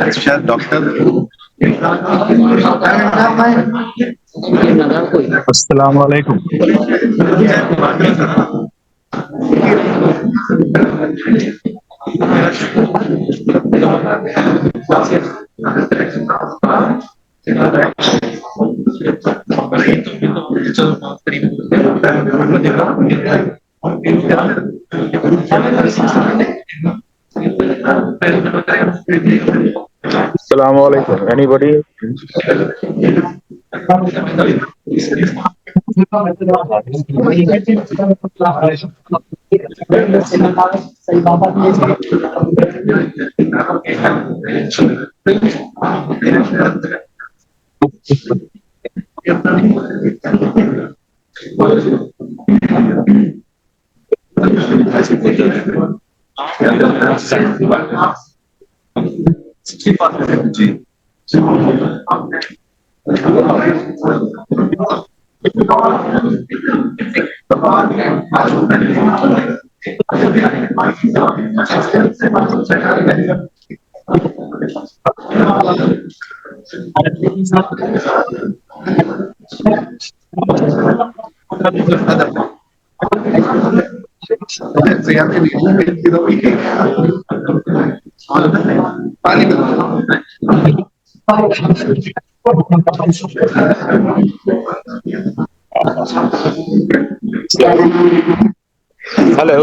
अच्छा डॉक्टर। अस्सलाम वालेकुम। अस्सलाम वालेकुम। Anybody? Hello.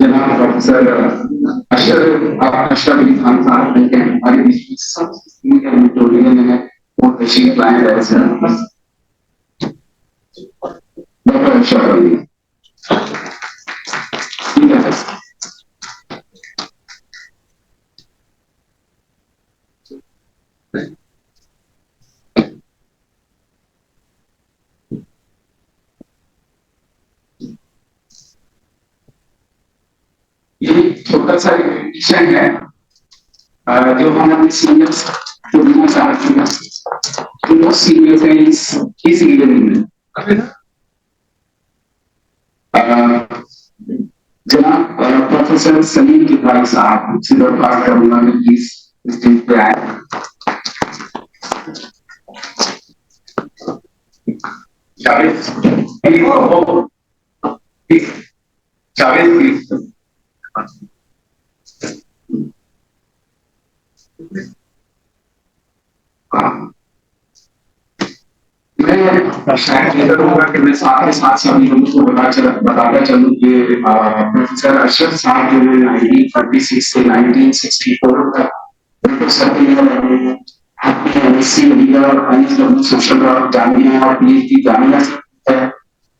जनाब प्रोफेसर अशरफ अली खान साहब ने हमारे बीच में सबसे एडिटोरियल है वो तशरीफ लाए हैं डॉक्टर अशरफ अली। ठीक है ये छोटा सा विषय है जो हमारे सीनियर्स जो भी चाहते हैं तो सीनियर्स हैं इस एरिया में जनाब प्रोफेसर सलीम किफाई साहब से दरख्वास्त करूंगा मैं प्लीज स्टेज पे आए। जावेद जावेद प्लीज शायद ये करूंगा कि मैं साथ के साथ सभी लोगों को बताता चलूं कि प्रोफेसर अशरफ साहब जो है 1936 से 1964 तक बिल्कुल सभी MSc India ISW social work Jamia और पीएचडी जामिया से है।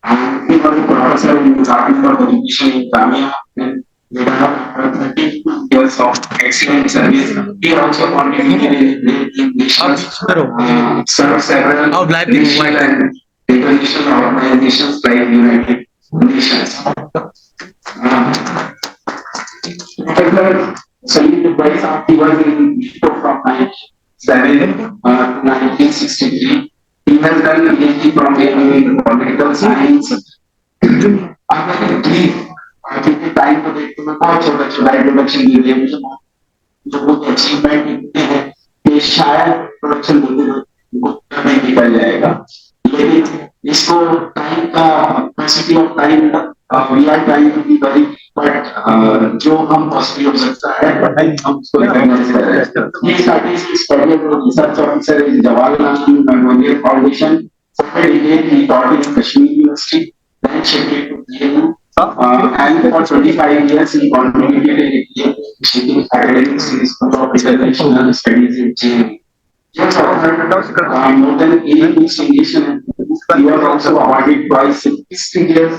he was a professor in Department of Education in Jamia and with 30 years of excellent service. He also contributed in national served several national and international organizations like United Nations. Salim Bhai Sahab, he was in Mexico from 1907 to 1963. He has done a PhD from in political science. क्योंकि time को देखते हुए बहुत छोटा छोटा introduction दे दिया मुझे जो बहुत अचीवमेंट इतने हैं कि शायद प्रोडक्शन बोलते हुए नहीं निकल जाएगा लेकिन इसको टाइम का capacity of time we are trying to be very but जो हम पॉसिबल हो सकता है हम उसको रिकॉग्नाइज कर रहे हैं ये स्टैटिस्टिक्स पढ़ने को research officer is Jawaharlal Nehru memorial foundation he taught in Kashmir University, then shifted to JNU, and for 25 years he contributed in shaping academics in School of International Studies in JNU. He has authored more than 8 distinction. He was also awarded twice in prestigious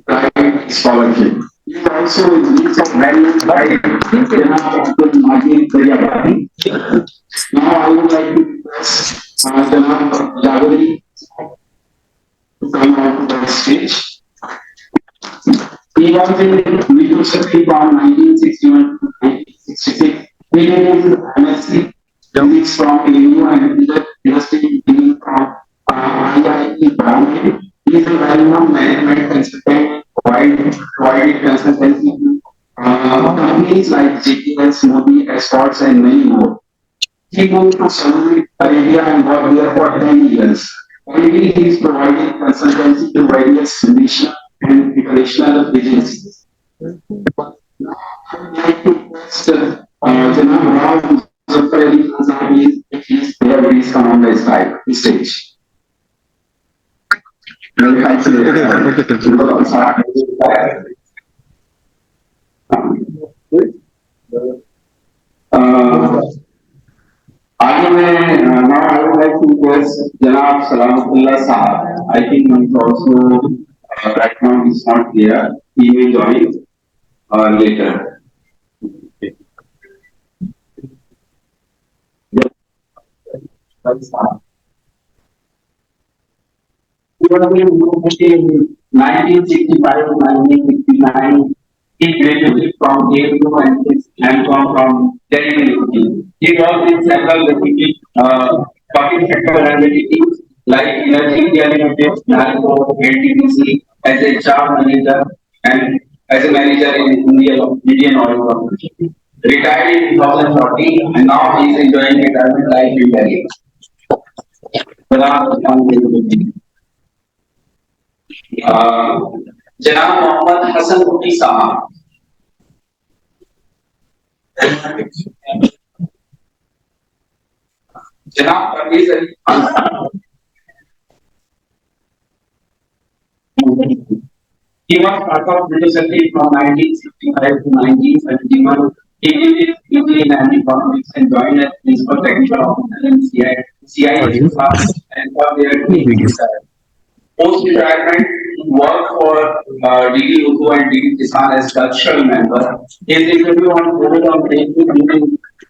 private scholarship. He is also in list of various Abdul Majid Daryabadi. Now I would like to request Janab Javeri to come out to the stage. He was in university from 1961 to 1966. He did his MSc Physics from AU and University from IIT Bombay. He is a well-known management consultant, provided consultancy to companies like JPS, Modi, Escorts, and many more. He moved to Saudi Arabia and worked there for 10 years. Currently, he is providing consultancy to various national and international agencies. Now, I would like to request Janab Ram Muzaffar Ali Khan, if he is there, please come on the stage. आगे मैं now I would like to request Janab Salamatullah Sahab. I think he's also right now he's not here. He may join later. He was in university in 1965 to 1969. He graduated from AU and his MCom from Delhi University. He worked in several deputy public sector entities like Energy India Limited, NALCO, NTPC, as a HR manager and as a manager in Indian Oil Corporation. Retired in 2014 and now he is enjoying retirement life in Delhi. जनाब मोहम्मद हसन मुफ्ती साहब जनाब Parvez Ali Khan he was part of British Assembly from 1965 to 1971. He did his PhD in economics and joined as principal technical officer in CIT and for their post-retirement, worked for DD Urdu and DD Kisan as cultural member. His interview on COVID on Facebook meeting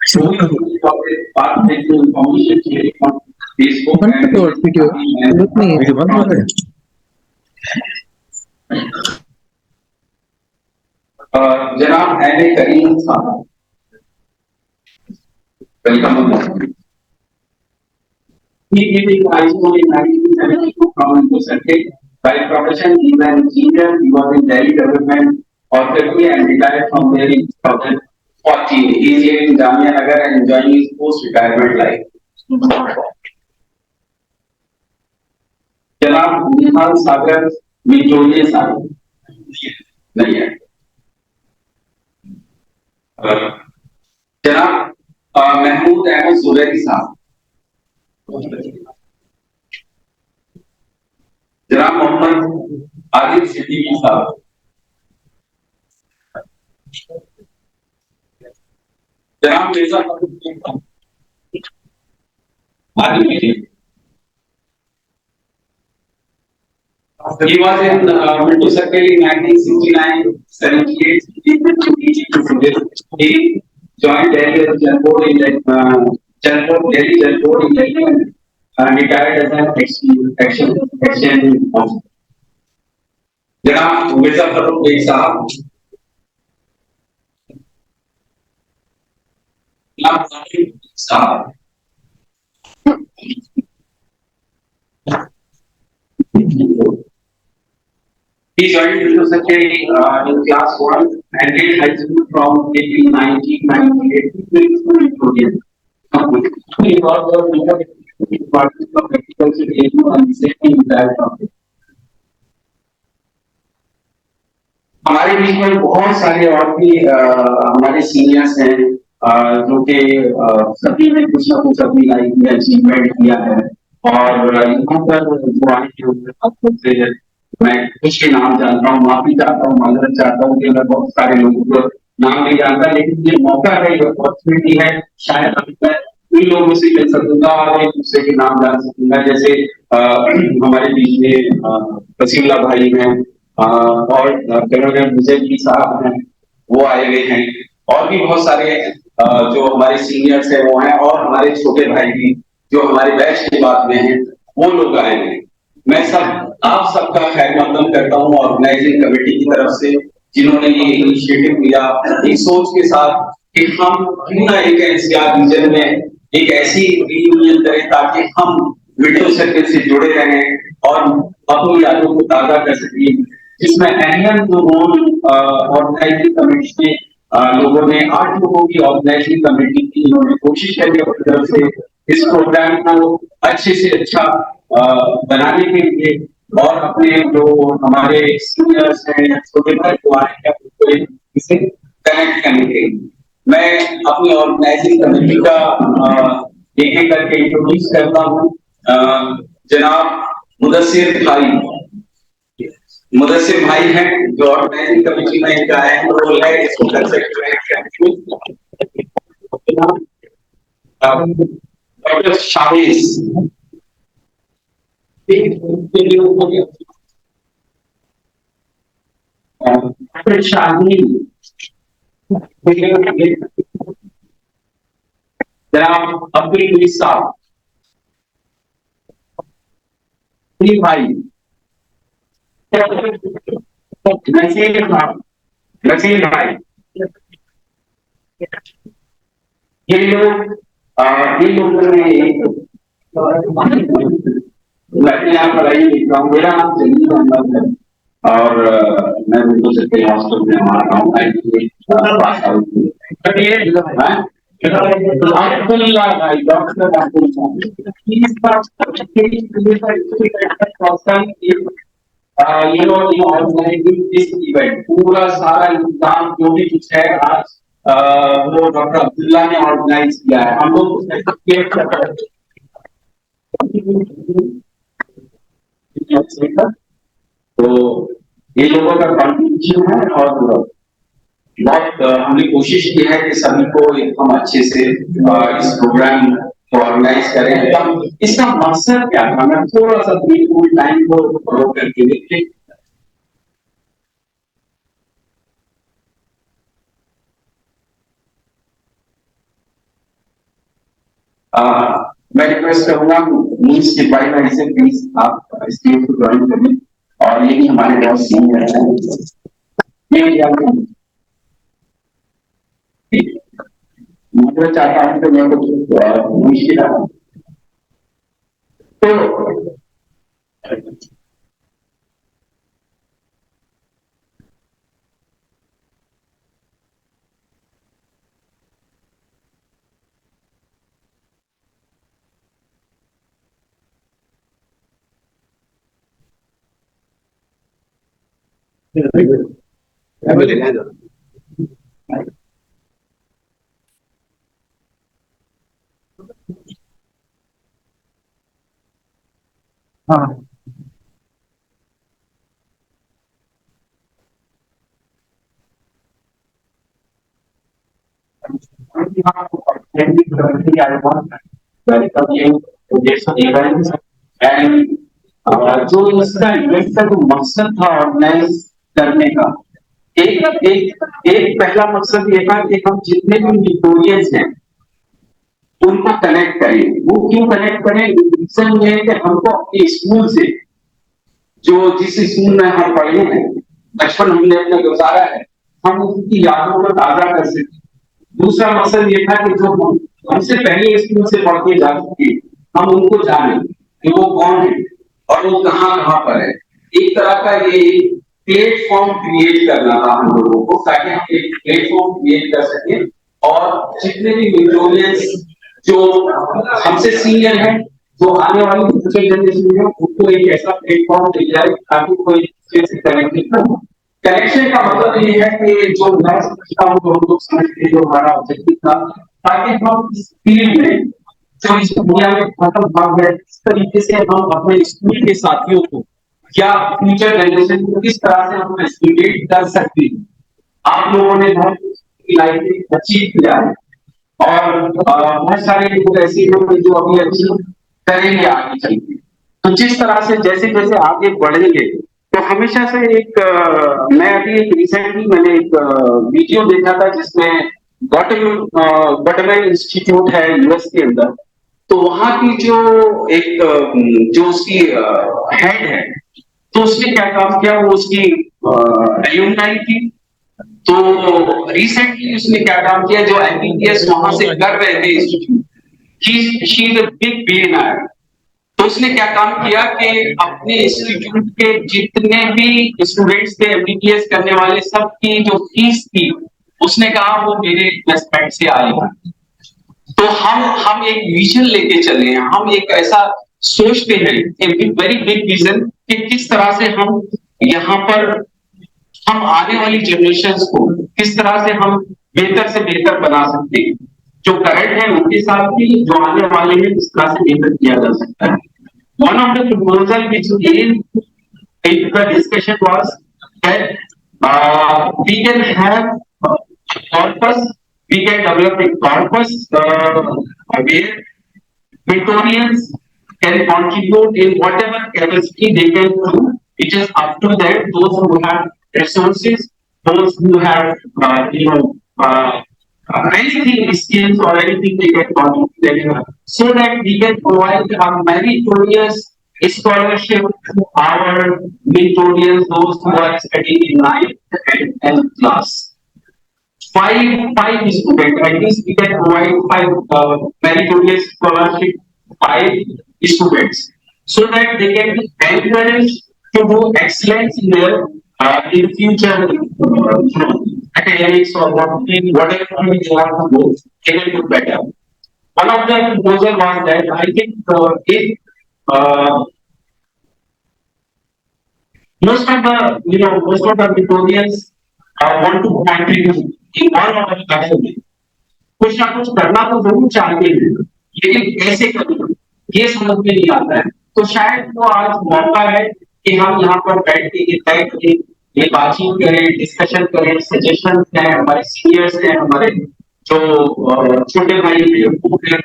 showing path-breaking information sharing on Facebook and जनाब M A करीम साहब welcome He did his high school in 1972 from Central. By profession, he is an engineer. He was in Delhi Development Authority and retired from there in 2014. He is here in Jamia Nagar and enjoying his post-retirement life. जनाब निहाल सागर Victoria साहब नहीं है जनाब महमूद अहमद जुबैरी साहब मोहम्मद आदिल सिद्दीकी साहब। जनाब मिर्जा फखरुद्दीन साहब। Adil he was in Minto Circle in 1969, 78. He joined Delhi as General Board in Delhi General Board in Delhi and retired as an action officer. जनाब मिर्जा फखरुद्दीन साहब। जनाब साहब। He joined university in class 1 and did high school from 1998 to 2020. He was the department of agriculture and safety in that topic. हमारे बीच में बहुत सारे और भी हमारे सीनियर्स हैं जो कि सभी ने कुछ ना कुछ अपनी लाइफ में अचीवमेंट किया है और यहाँ पर जो आए हैं मैं कुछ के नाम जानता हूँ, माफी चाहता हूँ, माजरत चाहता हूँ कि मैं बहुत सारे लोगों को नाम नहीं जानता, लेकिन ये मौका है, ये अपॉर्चुनिटी है, शायद अभी मैं इन लोगों से मिल सकूंगा और एक दूसरे के नाम जान सकूंगा। जैसे हमारे बीच में वसीमुल्लाह भाई हैं और कर्नल मुजैदी साहब हैं, वो आए हुए हैं और भी बहुत सारे जो हमारे सीनियर्स हैं वो हैं और हमारे छोटे भाई भी जो हमारे बैच के बाद में हैं वो लोग आए हैं। मैं सब आप सबका खैर मकदम करता हूँ ऑर्गेनाइजिंग कमेटी की तरफ से, जिन्होंने ये इनिशिएटिव लिया एक सोच के साथ कि हम क्यों ना एक एनसीआर रीजन में एक ऐसी रीयूनियन करें ताकि हम विंडो सर्कल से जुड़े रहें और अपनी यादों को ताज़ा कर सकें, जिसमें अहम जो रोल ऑर्गेनाइजिंग कमेटी के लोगों ने 8 लोगों की ऑर्गेनाइजिंग कमेटी की, इन्होंने कोशिश करी अपनी तरफ से इस प्रोग्राम को अच्छे से अच्छा बनाने के लिए और अपने जो हमारे सीनियर्स हैं छोटे भाई को आए हैं इसे कनेक्ट करने के लिए मैं अपनी ऑर्गेनाइजिंग कमेटी का एक एक करके इंट्रोड्यूस करता हूँ। जनाब मुदस्सिर भाई हैं जो ऑर्गेनाइजिंग कमेटी में इनका है रोल है, इसको कर सकते हैं। डॉक्टर शाहिद जनाब अब्दुल साहब भाई नसीर भाई ये लोग इन लोगों ने मैं यहाँ पढ़ाई लिख रहा हूँ, मेरा नाम जमील अहमद है और मैं विंडो सर्कल हॉस्टल में हमारा गाँव पास आउट अब्दुल्ला भाई डॉक्टर ऑर्गेनाइजिंग दिस इवेंट पूरा सारा इंतजाम जो भी कुछ है आज वो डॉक्टर अब्दुल्ला ने ऑर्गेनाइज किया है। हम लोग तो ये लोगों का कॉन्ट्रीब्यूशन है और बहुत हमने कोशिश की है कि सभी को हम अच्छे से इस प्रोग्राम को ऑर्गेनाइज करें। इसका मकसद क्या था, मैं थोड़ा सा फुल टाइम को फॉलो करके देखिए। मैं रिक्वेस्ट करूंगा मीन्स के बाई मेडिसिन प्लीज आप स्टेज को ज्वाइन करें और ये भी हमारे बहुत सीनियर हैं। मैं चाहता हूं कि मैं कुछ मुश्किल तो हाँ जो इसका इवेंट का जो मकसद था ऑर्गेनाइज करने का, एक एक एक पहला मकसद ये था कि हम जितने भी विक्टोरियंस हैं उनको कनेक्ट करें। वो क्यों कनेक्ट करें? रीजन ये है कि हमको अपने स्कूल से, जो जिस स्कूल में हम पढ़े हैं, बचपन हमने अपना गुजारा है, हम उनकी यादों को ताजा कर सकें। दूसरा मकसद ये था कि जो हमसे पहले स्कूल से पढ़ के जा चुके, हम उनको जाने कि वो कौन है और वो कहाँ कहाँ पर है। एक तरह का ये प्लेटफॉर्म क्रिएट करना था हम लोगों को, ताकि हम एक प्लेटफॉर्म क्रिएट कर सके और जितने भी विक्टोरियंस जो हमसे सीनियर हैं, जो आने वाली फ्यूचर जनरेशन है, उनको एक ऐसा प्लेटफॉर्म मिल जाए ताकि कोई दूसरे से कनेक्टेड हो। कनेक्शन का मतलब ये है कि जो मैं समझता हूँ, जो हम लोग समझते हैं, जो हमारा ऑब्जेक्टिव था, ताकि हम इस फील्ड में जो इस दुनिया में खत्म भाग है, इस तरीके से हम अपने स्कूल के साथियों को या फ्यूचर जनरेशन को किस तरह से हम एस्टिमेट कर सकते हैं। आप लोगों ने बहुत लाइफ में अचीव किया है और बहुत सारे लोग ऐसे लोग हैं जो अभी अचीव करेंगे आगे चल के। तो जिस तरह से जैसे जैसे आगे बढ़ेंगे, तो हमेशा से एक मैं अभी एक रिसेंटली मैंने एक वीडियो देखा था जिसमें गॉटमैन इंस्टीट्यूट है यूएस के अंदर। तो वहां की जो एक जो उसकी हेड है, तो उसने क्या काम किया, वो उसकी एल्यूमनाई थी। तो रिसेंटली उसने क्या काम किया, जो एमबीबीएस वहां से कर रहे थे institute, she is a big billionaire. तो उसने क्या काम किया कि अपने इंस्टीट्यूट के जितने भी स्टूडेंट्स थे एमबीबीएस करने वाले, सबकी जो फीस थी, उसने कहा वो मेरे इन्वेस्टमेंट से आएगा। तो हम एक विजन लेके चले हैं, हम एक ऐसा सोचते हैं, एक वेरी बिग विजन कि किस तरह से हम यहाँ पर हम आने वाली जनरेशन को किस तरह से हम बेहतर से बेहतर बना सकते हैं। जो करंट है उनके साथ भी, जो आने वाले हैं किस तरह से बेहतर किया जा सकता है। One of the proposal which came in the discussion was that we can have a corpus, we can develop a corpus where Victorians can contribute in whatever capacity they can do. It is up to them, those who have resources, those who have, anything skills or anything they can contribute, so that we can provide a meritorious scholarship to our Victorians, those who are studying in ninth and 10th class. Five students, at least we can provide five meritorious scholarship, five students, so that they can be encouraged to do excellence in their in future academics or whatever they want to do, they will do better. One of the proposal was that I think if most of the Victorians want to contribute in all of the country, कुछ ना कुछ करना तो जरूर चाहते हैं, लेकिन कैसे करें ये समझ में नहीं आता है। तो शायद वो आज मौका है कि हम यहाँ पर बैठ के ये तय करें, ये बातचीत करें, डिस्कशन करें, सजेशन हैं, हमारे सीनियर्स हैं, हमारे जो छोटे भाई हैं,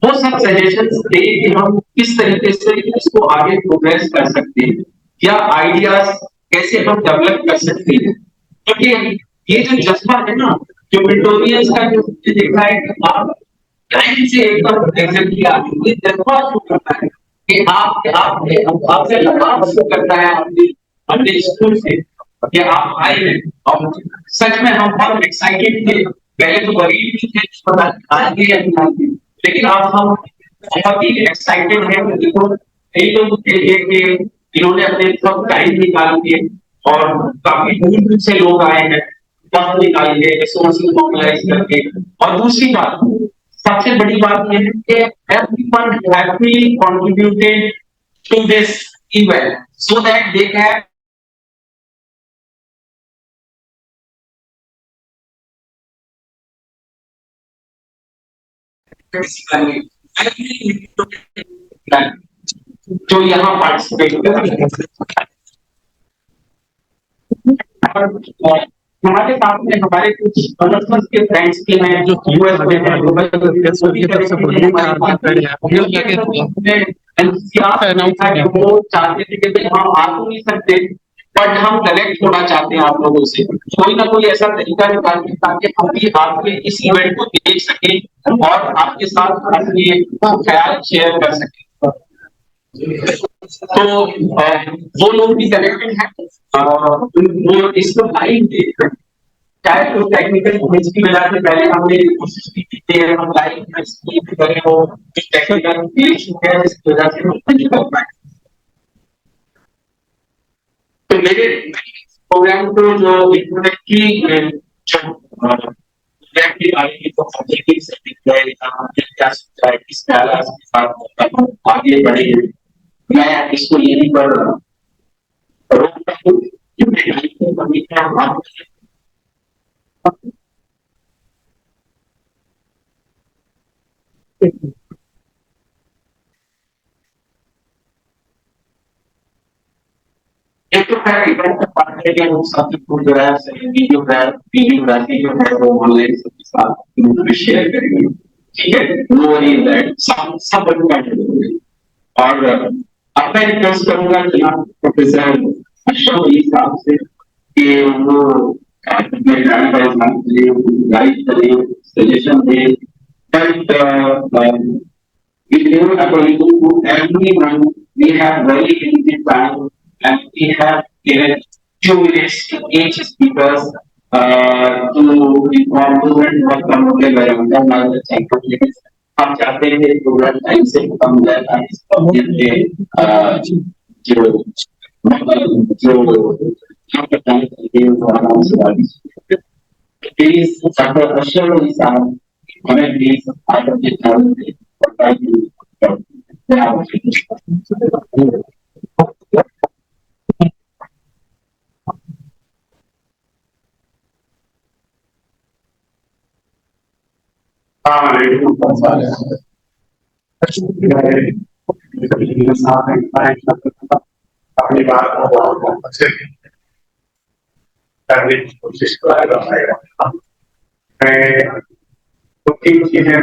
वो सब सजेशन दे कि हम किस तरीके से इसको आगे प्रोग्रेस कर सकते हैं या आइडियाज कैसे हम डेवलप कर सकते हैं। क्योंकि ये जो जज्बा है ना, जो विक्टोरियंस का जो देखा है कि आप टाइम से एकदम प्रेजेंट किया, ये जज्बा शो करता है कि आपसे लगाव शो करता है अपने अपने स्कूल से कि आप आए हैं। और सच में हम बहुत एक्साइटेड थे, पहले तो गरीब भी थे, पता आएंगे या नहीं आएंगे, लेकिन अब हम बहुत ही एक्साइटेड हैं। देखो कई लोग के लिए कि इन्होंने अपने सब टाइम निकाल के और काफी दूर दूर से लोग आए हैं, वक्त निकाल के, रिसोर्सेज मोबिलाइज करके। और दूसरी बात, सबसे बड़ी बात यह है कि everyone happily contributed to this event so that they can जो यहाँ पार्टिसिपेट कर रहे हैं। हमारे साथ में हमारे कुछ कॉमर्स के फ्रेंड्स के हैं जो यूएस में हैं, वो भी करेक्टली हमारी बात करें, वो चाहते थे कि भाई हम आ तो नहीं सकते, बट हम कनेक्ट होना चाहते हैं आप लोगों से, कोई ना कोई ऐसा तरीका निकालिए ताकि हम भी आपके इस इवेंट को देख सकें और आपके साथ अपने ख्याल शेयर कर सकें। तो वो लोग भी कनेक्टेड हैं, वो इसको लाइव देख रहे हैं, चाहे तो टेक्निकल ग्लिच की वजह से पहले हमने कोशिश की थी कि हम लाइव स्ट्रीम करें, वो टेक्निकल ग्लिच है इसकी वजह से हम नहीं कर पाए। तो मेरे प्रोग्राम को जो इंट्रोडक्टरी जो प्रोग्राम की बारे में तो फैसिलिटी सेटिंग है, क्या सोचा है, किस तरह के साथ आगे बढ़ेंगे, मैं इसको यहीं पर रोकता हूँ क्योंकि लाइफ में कभी क्या बात एक तो है इवेंट का पार्ट है कि वो साथी को जो है वीडियोग्राफी जो है वो ऑनलाइन सबके साथ ग्रुप में शेयर करेंगे, ठीक है, नो वरी दैट सब एडवांटेज और अब मैं रिक्वेस्ट करूंगा कि आप प्रोफेसर अशोक साहब से कि वो अपने गाइड करें, सजेशन दें, but according to everyone, we have very limited time and we have given 2 minutes to each speakers to inform students what computer variable knowledge and communication. हम चाहते हैं प्रोग्राम टाइम से कम हो जाए ताकि सब के जो हम बताने के लिए आराम से बात प्लीज डॉक्टर अशोक साहब हमें प्लीज आगे के अपनी बात को बहुत अच्छे करने की कोशिश कर रहा है। मैं दो तीन चीजें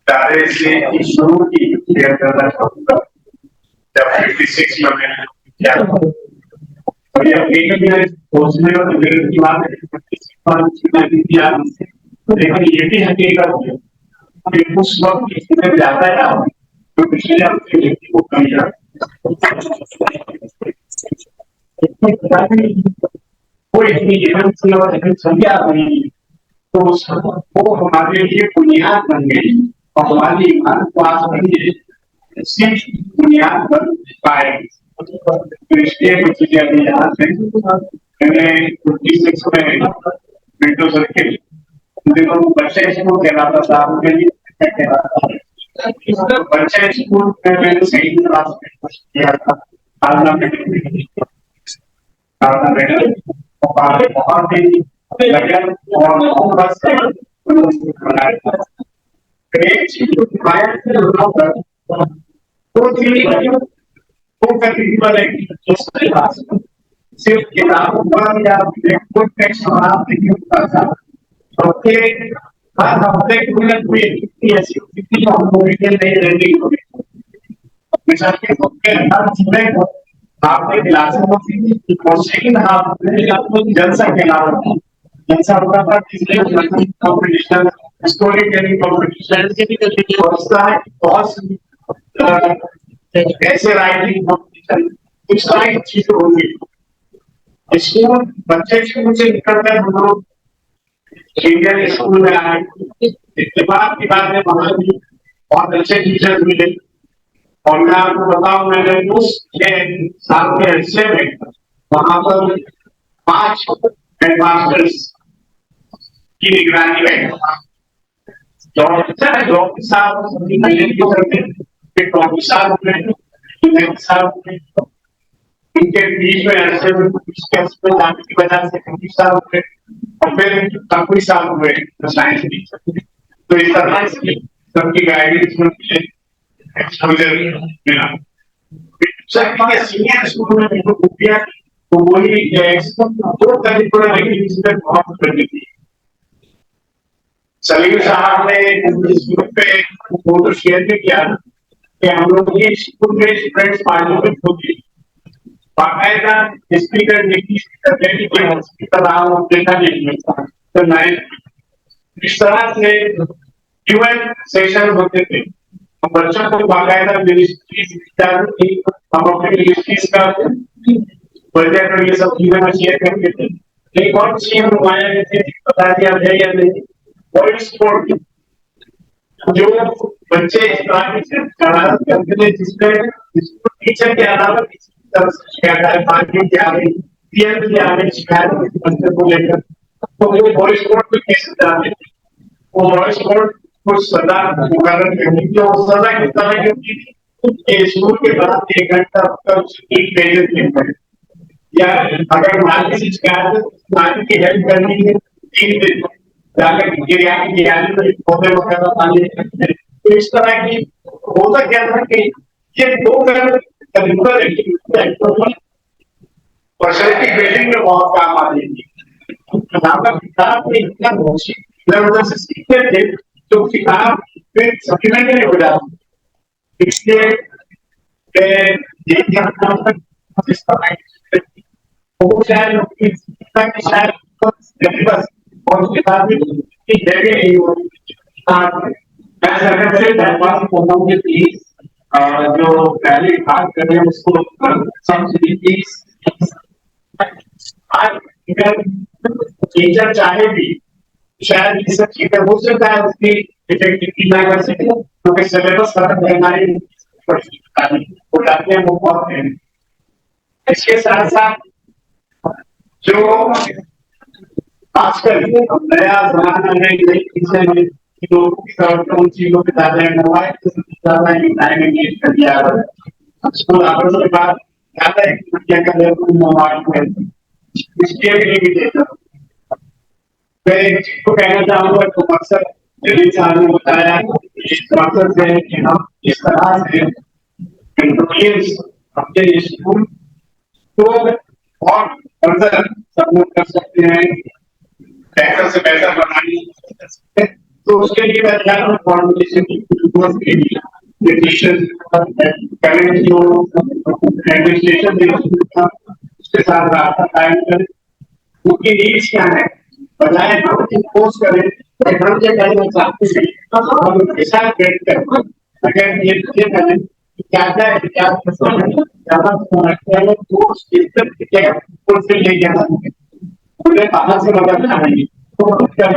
दायरे से शुरू की शेयर करना चाहूँगा। जब 56 में मैंने किया और ये अपनी सोचने और दिल की बात है, लेकिन ये भी हकीकत है कि उस वक्त इसमें ज्यादा है तो पिछले हफ्ते व्यक्ति को कम वो इतनी संख्या बनी तो वो हमारे लिए बुनियाद बन गई और हमारी पास बनी बुनियाद बन पाएगी। तो इसलिए कुछ चीजें अभी यहाँ से मैंने 56 में विंडो सर्किल दिनों बच्चे स्कूल कहलाता था, बच्चे स्कूल में मैंने सही क्लास में किया था, बहुत ही लगन और सिर्फ किताबों पर या नहीं होता था, हर हफ्ते आपने कॉम्पिटिशन, स्टोरी टेलिंग कॉम्पिटिशन, ऐसे राइटिंग कॉम्पिटिशन, कुछ सारी चीजें होगी। स्कूल बच्चे स्कूल से निकलकर हम लोग इंडियन स्कूल में आए, इत्तेफाक की बात है वहां भी बहुत अच्छे टीचर मिले और मैं आपको बताऊं मैंने उस साल के हिस्से में वहां पर 5 हेडमास्टर्स की निगरानी में डॉक्टर साहब इनके बीच में ऐसे जाने की वजह से और फिर कंपनी साहब हुए साइंस टीचर। तो इस तरह से सबकी गाइडेंस में सीनियर स्कूल में तो वही दो करिकुलर एक्टिविटीज पे बहुत करनी थी। सलीम साहब ने इस ग्रुप पे फोटो शेयर भी किया कि हम लोग ये स्कूल में स्टूडेंट्स पार्लियामेंट होगी, बाकायदा स्पीकर स्पीकर रहा हूँ देखा नहीं मिलता। तो मैं इस तरह से यूएन सेशन होते थे, बच्चों को बाकायदा मिनिस्ट्रीज थी, हम अपने मिनिस्ट्रीज का बजट और ये सब चीजें में शेयर करते थे। एक और चीज नुमाया बता दिया है या नहीं, और स्पोर्ट जो बच्चे इस तरह की शरारत करते थे जिसमें टीचर के अलावा किसी तरह से शिकायत आ रही, पीएम की आ रही शिकायत बच्चे को लेकर, तो वो बॉय स्पोर्ट को कैसे जाते थे, वो बॉय स्पोर्ट को सजा मुकर्रर करनी थी, और सजा किस तरह की होती थी, स्कूल के बाद 1 घंटा एक पेजेस लिखना है, या अगर माली की शिकायत माली की हेल्प करनी है 3 दिन जाकर गिरियानी पौधे वगैरह पानी, तो इस तरह की होता क्या था कि ये 2 करिकुलर एक्टिविटी पर्सनैलिटी बिल्डिंग में बहुत काम आती थी। किताब में इतना इधर उधर से सीखते थे तो किताब फिर सप्लीमेंट्री हो जाती, इसलिए इस तरह वो शायद बस और किताब की जगह नहीं होती। मैं सेक्रेटरी धनबाद फोरम के प्लीज जो पहले भाग कर रहे हैं उसको सब्सिडी प्लीज, टीचर चाहे भी शायद ये सब चीजें हो सकता है उसकी इफेक्टिवली ना कर सके, क्योंकि सिलेबस खत्म हमारी वो जाते हैं वो बहुत है। इसके साथ साथ जो आजकल नया जमाना में नई चीजें हैं, उन चीजों के ज्यादा मोबाइल ज्यादा टाइम एंगेज कर दिया है, स्कूल आवर्स के बाद ज्यादा एक्टिविटियां कर रहे हैं मोबाइल में, इसके लिए भी देता हूँ। मैं एक चीज को कहना चाहूंगा तो मकसद साहब ने बताया इस मकसद से कि हम इस तरह से अपने स्कूल को और फर्दर सपोर्ट कर सकते हैं, पैसा से पैसा बनाने, तो उसके लिए मैं चाह रहा हूँ फाउंडेशन की उसके साथ रास्ता कायम करें, उनकी नीड्स क्या है, बजाय हम इम्पोज करें हम ये करना चाहते हैं हम उनके साथ बैठ कर अगर ये करें क्या है क्या ज्यादा समझते तो क्या फुलफिल नहीं किया उन्हें बाहर से मदद नहीं तो हम क्या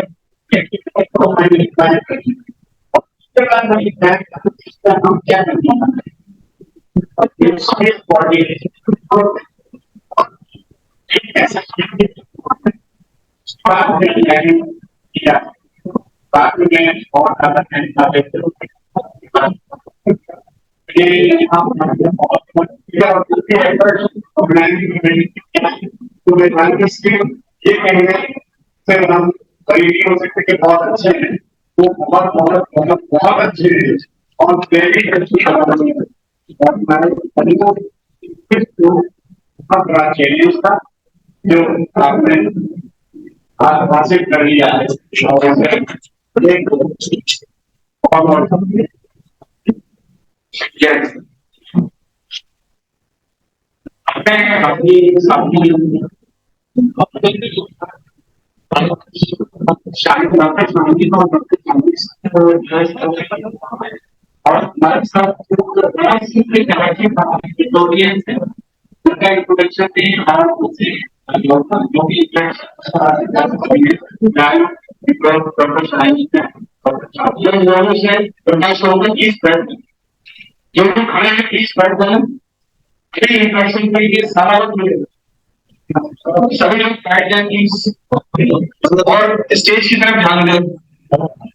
बाद में बहुत ये कहने से हम करीबी हो सकते कि बहुत अच्छे हैं, वो बहुत बहुत बहुत बहुत अच्छे हैं और वेरी अच्छी बड़ा चैलेंज था जो आपने हासिल कर लिया है। और हमारे साथ इंट्रोडक्शन जो भी जो खड़े हैं प्लीज बैठ जाए, इंट्रोडक्शन के लिए सारा वक्त मिलेगा, सभी लोग बैठ जाए प्लीज और स्टेज की तरफ ध्यान दें।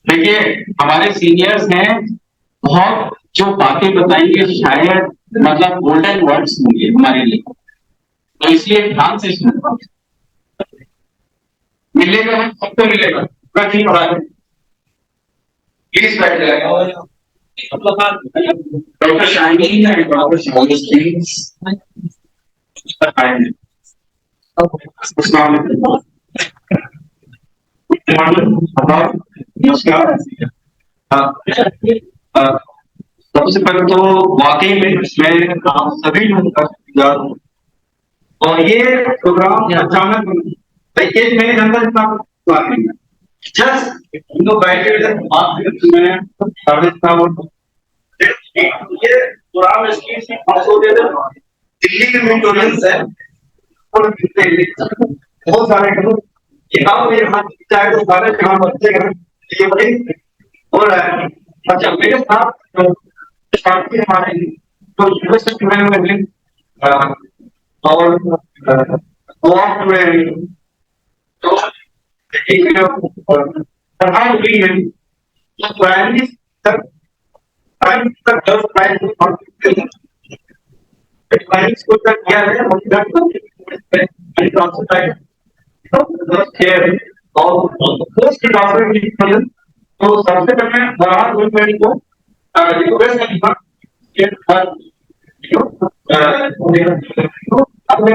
देखिए हमारे सीनियर्स हैं, बहुत जो बातें बताएंगे शायद मतलब गोल्डन वर्ड्स होंगे हमारे लिए, तो इसलिए ध्यान से सुनना मिलेगा, सबको मिलेगा कभी पढ़ा प्लीज बैठ जाएगा। डॉक्टर शाइनी एंड डॉक्टर अस्सलाम वालेकुम। नमस्कार। सबसे पहले तो वाकई में मैं आप सभी लोगों का शुक्रगुजार हूँ और ये प्रोग्राम अचानक पैकेज में अंदर इतना बात नहीं है। जस्ट बैठे हुए बात मैं साढ़े 7 ये प्रोग्राम इसकी दिल्ली में ऑडियंस है और बहुत सारे यहाँ पे चाहे तो सारे जहाँ बच्चे हैं ये बड़ी हो रहा है। अच्छा मेरे साथ साथी हमारे जो यूनिवर्सिटी में और वॉक में तो एक पढ़ाई हुई है तो प्राइमरी तक 10 प्राइमरी स्कूल तक किया है और पोस्ट ग्रेजुएट तो सबसे पहले बराबर गुलमेड़ी को रिक्वेस्ट करूंगा कि अपने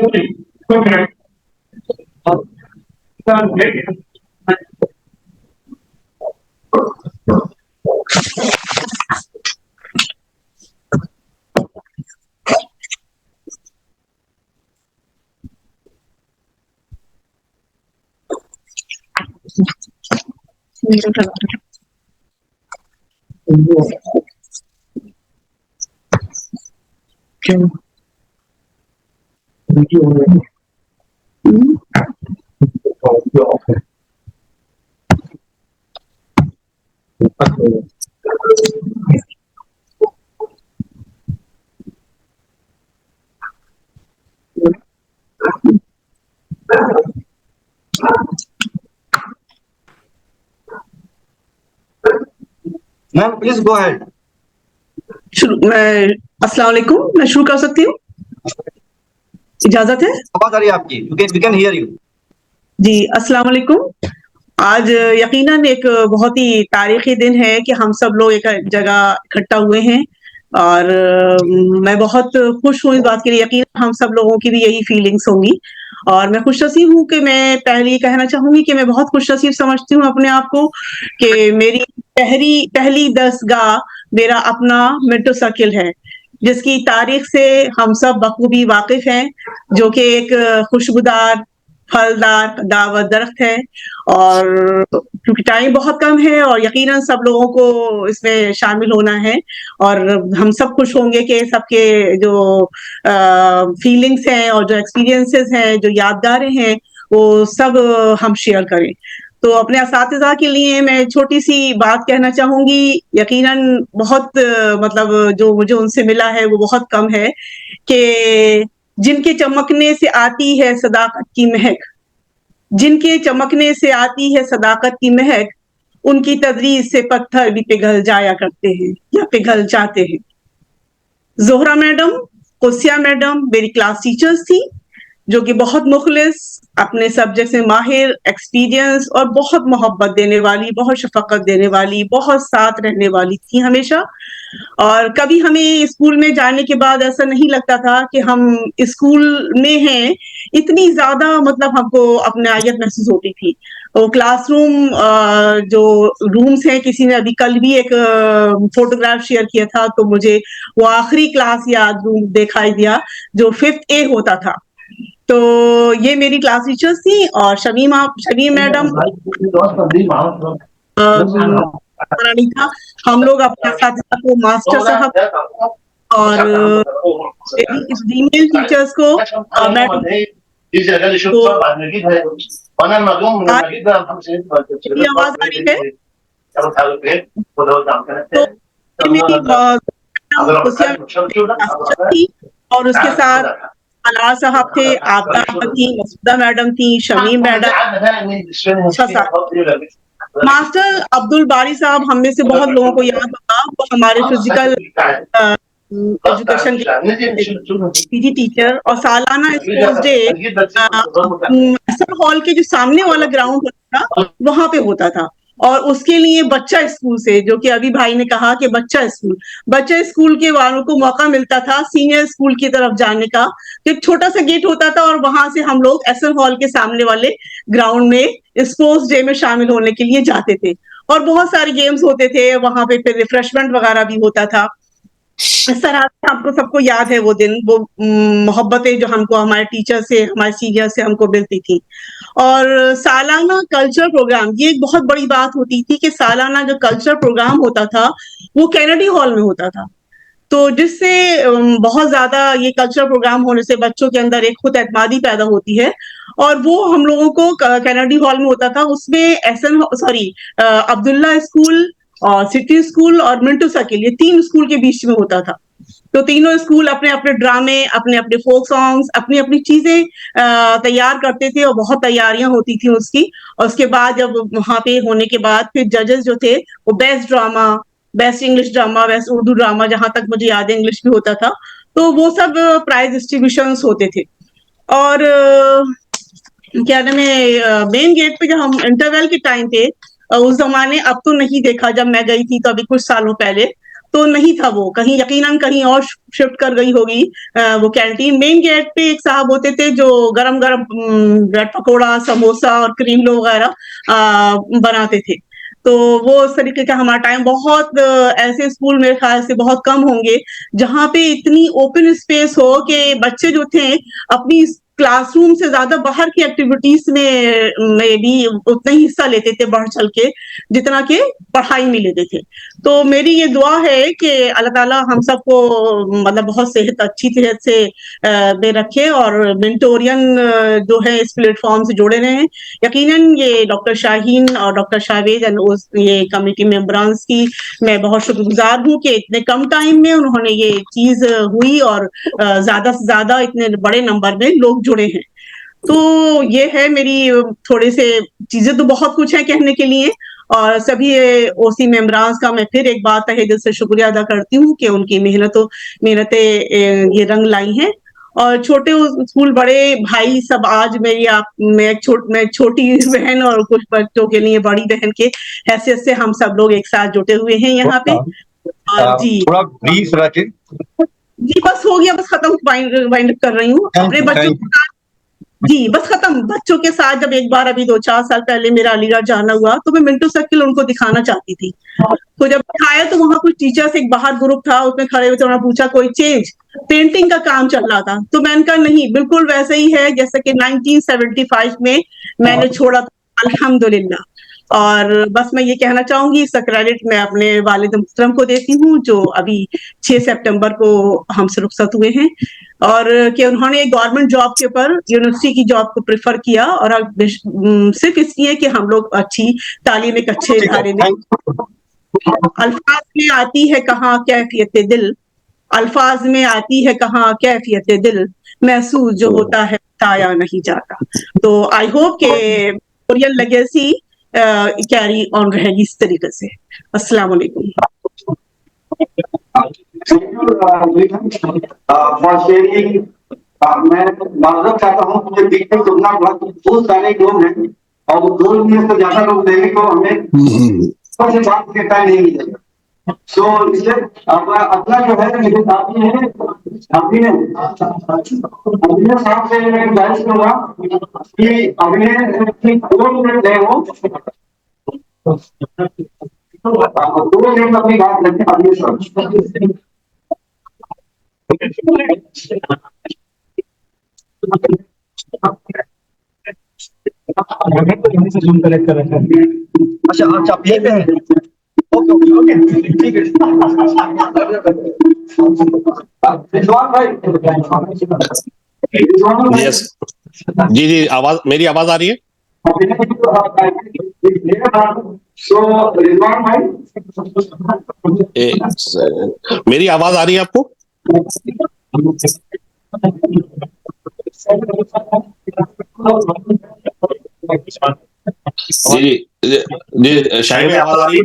मैम प्लीज गो अहेड। मैं अस्सलाम वालेकुम, मैं शुरू कर सकती हूँ? इजाजत है? आवाज आ रही है आपकी, वी कैन हियर यू। जी अस्सलाम वालेकुम। आज यकीनन एक बहुत ही तारीखी दिन है कि हम सब लोग एक जगह इकट्ठा हुए हैं और मैं बहुत खुश हूँ इस बात के लिए। यकीन हम सब लोगों की भी यही फीलिंग्स होंगी और मैं खुशनसीब हूँ कि मैं पहले कहना चाहूंगी कि मैं बहुत खुशनसीब समझती हूँ अपने आप को कि मेरी पहली दरसगाह मेरा अपना मेट्रो सर्किल है जिसकी तारीख से हम सब बखूबी वाकिफ हैं, जो कि एक खुशबूदार फलदार दावत दरख्त है और क्योंकि टाइम बहुत कम है और यकीनन सब लोगों को इसमें शामिल होना है और हम सब खुश होंगे कि सबके जो फीलिंग्स हैं और जो एक्सपीरियंसेस हैं, जो यादगारें हैं, वो सब हम शेयर करें। तो अपने असातिज़ा के लिए मैं छोटी सी बात कहना चाहूंगी। यकीनन बहुत मतलब जो मुझे उनसे मिला है वो बहुत कम है कि जिनके चमकने से आती है सदाकत की महक, जिनके चमकने से आती है सदाकत की महक, उनकी तदरीस से पत्थर भी पिघल जाया करते हैं या पिघल जाते हैं। जोहरा मैडम, कुसिया मैडम मेरी क्लास टीचर्स थी जो कि बहुत मुखलिस, अपने सब्जेक्ट में माहिर, एक्सपीरियंस और बहुत मोहब्बत देने वाली, बहुत शफकत देने वाली, बहुत साथ रहने वाली थी हमेशा। और कभी हमें स्कूल में जाने के बाद ऐसा नहीं लगता था कि हम स्कूल में हैं, इतनी ज्यादा मतलब हमको अपनायत महसूस होती थी। तो क्लासरूम जो रूम्स हैं, किसी ने अभी कल भी एक फोटोग्राफ शेयर किया था तो मुझे वो आखिरी क्लास याद रूम दिखाई दिया जो 5th A होता था। तो ये मेरी क्लास टीचर्स थी और शमीम मैडम नहीं था। हम लोग अपने साथ को मास्टर साहब और फीमेल टीचर्स को आवाज आ रही है और उसके साथ अलार साहब थे, आपदा थी, मसूदा मैडम थी, शमीम मैडम। मास्टर अब्दुल बारी साहब हम में से बहुत लोगों को याद होगा, वो हमारे फिजिकल एजुकेशन के पीजी टीचर और सालाना स्पोर्ट्स डे हॉल के जो सामने वाला ग्राउंड होता था वहां पे होता था। और उसके लिए बच्चा स्कूल से, जो कि अभी भाई ने कहा कि बच्चा स्कूल के वालों को मौका मिलता था सीनियर स्कूल की तरफ जाने का। एक छोटा सा गेट होता था और वहां से हम लोग एसएल हॉल के सामने वाले ग्राउंड में स्पोर्ट्स डे में शामिल होने के लिए जाते थे, और बहुत सारे गेम्स होते थे वहां पे, फिर रिफ्रेशमेंट वगैरह भी होता था। इस तरह से आपको सबको याद है वो दिन, वो मोहब्बतें जो हमको हमारे टीचर से, हमारे सीनियर से हमको मिलती थी। और सालाना कल्चर प्रोग्राम, ये एक बहुत बड़ी बात होती थी कि सालाना जो कल्चर प्रोग्राम होता था वो कैनेडी हॉल में होता था। तो जिससे बहुत ज्यादा ये कल्चरल प्रोग्राम होने से बच्चों के अंदर एक खुद एतमादी पैदा होती है, और वो हम लोगों को कैनेडी हॉल में होता था। उसमें अब्दुल्ला स्कूल और सिटी स्कूल और मिंटू सर्किल, ये 3 स्कूल के बीच में होता था। तो तीनों स्कूल अपने अपने ड्रामे, अपने अपने फोक सॉन्ग्स, अपनी अपनी चीजें तैयार करते थे, और बहुत तैयारियां होती थी उसकी। और उसके बाद जब वहां पे होने के बाद फिर जजेस जो थे वो best drama, best English drama, best Urdu drama, जहां तक मुझे याद है इंग्लिश भी होता था, तो वो सब प्राइज डिस्ट्रीब्यूशन होते थे। और क्या नाम है, मेन गेट पे जब हम इंटरवल के टाइम पे, उस जमाने, अब तो नहीं देखा, जब मैं गई थी तो अभी कुछ सालों पहले तो नहीं था, वो कहीं यकीनन कहीं और शिफ्ट कर गई होगी वो कैंटीन। मेन गेट पे एक साहब होते थे जो गरम गरम ब्रेड पकौड़ा, समोसा और क्रीम लो वगैरह बनाते थे। तो वो उस तरीके का हमारा टाइम, बहुत ऐसे स्कूल मेरे ख्याल से बहुत कम होंगे जहाँ पे इतनी ओपन स्पेस हो कि बच्चे जो थे अपनी क्लासरूम से ज्यादा बाहर की एक्टिविटीज में भी उतना ही हिस्सा लेते थे बढ़ चल के, जितना के पढ़ाई में लेते थे। तो मेरी ये दुआ है कि अल्लाह ताला हम सबको मतलब बहुत सेहत, अच्छी सेहत से में रखे, और मेंटोरियन जो है इस प्लेटफॉर्म से जुड़े रहे। यकीनन ये डॉक्टर शाहीन और डॉक्टर शाहवेज ये कमेटी मेंबरान्स की मैं बहुत शुक्रगुजार हूँ कि इतने कम टाइम में उन्होंने ये चीज हुई, और ज्यादा से ज्यादा इतने बड़े नंबर में लोग जुड़े हैं। तो ये है मेरी थोड़े से चीजें, तो बहुत कुछ है कहने के लिए, और सभी ओसी मेंबरान्स का मैं फिर एक बार तहे दिल से शुक्रिया अदा करती हूँ कि उनकी मेहनतें ये रंग लाई हैं। और छोटे स्कूल बड़े भाई सब आज मैं छोटी बहन और कुछ बच्चों के लिए बड़ी बहन के हैसियत से हम सब लोग एक साथ जुटे हुए हैं यहाँ पे। और जी थोड़ा ब्रीफ रखें। जी बस हो गया, बस खत्म, वाइंड अप कर रही हूँ अपने बच्चों के साथ। जी बस खत्म, बच्चों के साथ जब एक बार अभी 2-4 साल पहले मेरा अलीगढ़ जाना हुआ तो मैं मिंटू सर्किल उनको दिखाना चाहती थी। तो जब दिखाया तो वहां कुछ टीचर्स, एक बाहर ग्रुप था उसमें खड़े हुए थे, उन्होंने पूछा कोई चेंज, पेंटिंग का काम चल रहा था। तो मैंने कहा नहीं, बिल्कुल वैसे ही है जैसे कि 1975 में मैंने छोड़ा था, अल्हम्दुलिल्लाह। और बस मैं ये कहना चाहूंगी, इसका क्रेडिट मैं अपने वालिद मुहतरम को देती हूँ जो अभी 6 सितंबर को हमसे रुखसत हुए हैं, और कि उन्होंने गवर्नमेंट जॉब के ऊपर यूनिवर्सिटी की जॉब को प्रेफर किया, और सिर्फ इसलिए कि हम लोग अच्छी तालीम, एक अच्छे इदारे में। अल्फाज में आती है कहाँ कैफियत दिल, अल्फाज में आती है कहाँ कैफियत दिल, महसूस जो होता है बताया नहीं जाता। तो आई होप के कोरियन लेगेसी कैरी ऑन रहेगी इस तरीके से। अस्सलाम वालेकुम। मैं माजरत चाहता हूँ, मुझे बीच में सुनना पड़ा, बहुत सारे लोग हैं और वो 2 मिनट से ज्यादा लोग देंगे तो हमें सबसे बात के टाइम नहीं मिलेगा। सो इसलिए अपना जो है मेरे साथी है अभिनय साहब से मैं गुजारिश करूंगा कि अभिनय 2 मिनट दे वो 2 मिनट अपनी बात रखें। अभिनय साहब अच्छा अच्छा, आप यहीं पे हैं? ओके ओके ओके, ठीक है। रिजवान भाई, यस जी जी, आवाज, मेरी आवाज आ रही है? सो रिजवान भाई, मेरी आवाज आ रही है आपको? जी जी जी, शायद मेरी आवाज आ रही है?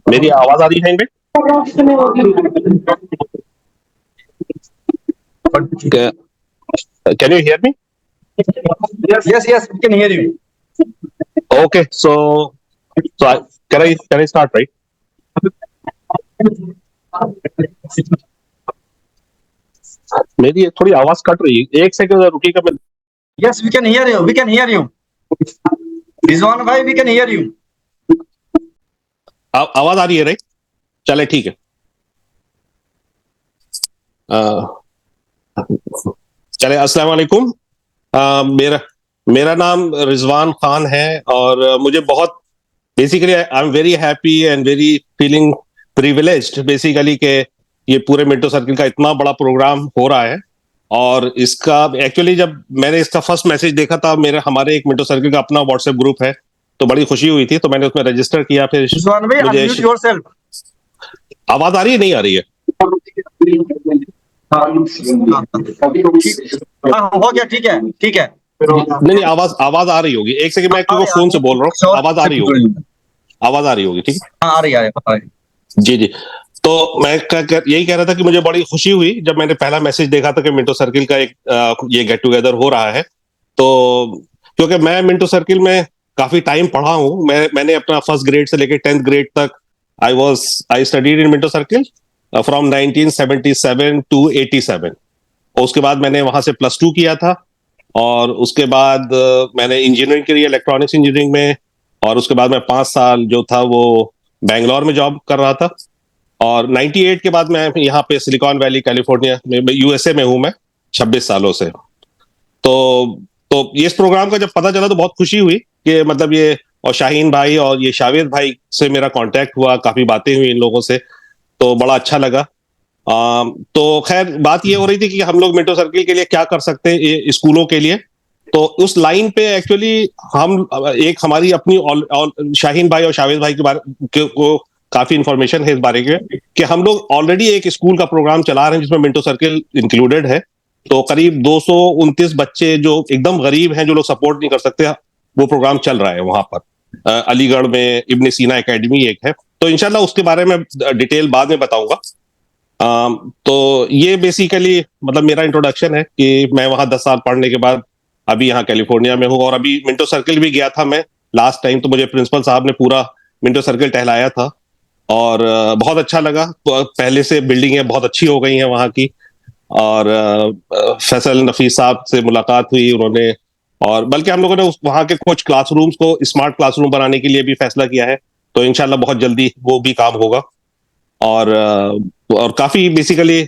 मेरी आवाज आ रही है? Can you hear me? Yes, we can hear you. Okay, can I start, right? मेरी थोड़ी आवाज कट रही है, एक सेकंड रुकिएगा मैं। Yes, we can hear you. We can hear you. Rizwan bhai, we can hear you. आवाज आ रही है, राइट? चले ठीक है। चले, अस्सलाम वालेकुम। मेरा नाम रिजवान खान है और मुझे बहुत basically I am very happy and very feeling privileged basically के ये पूरे मिंटो सर्किल का इतना बड़ा प्रोग्राम हो रहा है। और इसका एक्चुअली जब मैंने इसका फर्स्ट मैसेज देखा था, हमारे एक मिंटो सर्किल का अपना व्हाट्सएप ग्रुप है, तो बड़ी खुशी हुई थी, तो मैंने उसमें रजिस्टर किया। फिर Rizwan bhai, unmute yourself. आवाज आ रही है, नहीं आ रही है? हाँ, हो गया, ठीक है। नहीं, आवाज आ रही होगी। एक सेकंड, मैं क्योंकि फोन से बोल रहा हूँ, आवाज आ रही होगी, ठीक है? हाँ, आ रही है। जी। तो मैं यही कह रहा था कि मुझे बड़ी खुशी हुई जब मैंने पहला मैसेज देखा था कि मिंटो सर्किल का एक ये गेट टुगेदर हो रहा है। तो क्योंकि मैं मिंटो सर्किल में काफी टाइम पढ़ा हूँ, मैंने अपना फर्स्ट ग्रेड से लेकर 10th ग्रेड तक I studied in Minto circle from 1977 to 87। उसके बाद मैंने वहां से +2 किया था और उसके बाद मैंने इंजीनियरिंग करी इलेक्ट्रॉनिक्स इंजीनियरिंग में। और उसके बाद मैं 5 साल जो था वो बैंगलोर में जॉब कर रहा था। और 98 के बाद मैं यहाँ पे सिलिकॉन वैली कैलिफोर्निया में यूएसए में हूँ मैं 26 सालों से। तो इस प्रोग्राम का जब पता चला तो बहुत खुशी हुई कि मतलब ये, और शाहीन भाई और ये शावेद भाई से मेरा कांटेक्ट हुआ, काफी बातें हुई इन लोगों से, तो बड़ा अच्छा लगा। तो खैर बात ये हो रही थी कि हम लोग मिंटो सर्किल के लिए क्या कर सकते हैं ये स्कूलों के लिए। तो उस लाइन पे एक्चुअली हम एक हमारी अपनी शाहीन भाई और शावेद भाई के बारे को काफी इंफॉर्मेशन है इस बारे में कि हम लोग ऑलरेडी एक स्कूल का प्रोग्राम चला रहे हैं जिसमें मिंटो सर्किल इंक्लूडेड है। तो करीब 229 बच्चे जो एकदम गरीब हैं, जो लोग सपोर्ट नहीं कर सकते, वो प्रोग्राम चल रहा है वहां पर। अलीगढ़ में इब्ने सीना एकेडमी एक है, तो इंशाल्लाह उसके बारे में डिटेल बाद में बताऊंगा। तो ये बेसिकली मतलब मेरा इंट्रोडक्शन है कि मैं वहां 10 साल पढ़ने के बाद अभी यहाँ कैलिफोर्निया में हूँ। और अभी मिंटो सर्किल भी गया था मैं लास्ट टाइम, तो मुझे प्रिंसिपल साहब ने पूरा मिंटो सर्किल टहलाया था और बहुत अच्छा लगा। पहले से बिल्डिंगें बहुत अच्छी हो गई हैं वहाँ की। और फैसल नफीस साहब से मुलाकात हुई उन्होंने, और बल्कि हम लोगों ने वहाँ के कुछ क्लासरूम्स को स्मार्ट क्लासरूम बनाने के लिए भी फैसला किया है। तो इंशाल्लाह बहुत जल्दी वो भी काम होगा। और काफी basically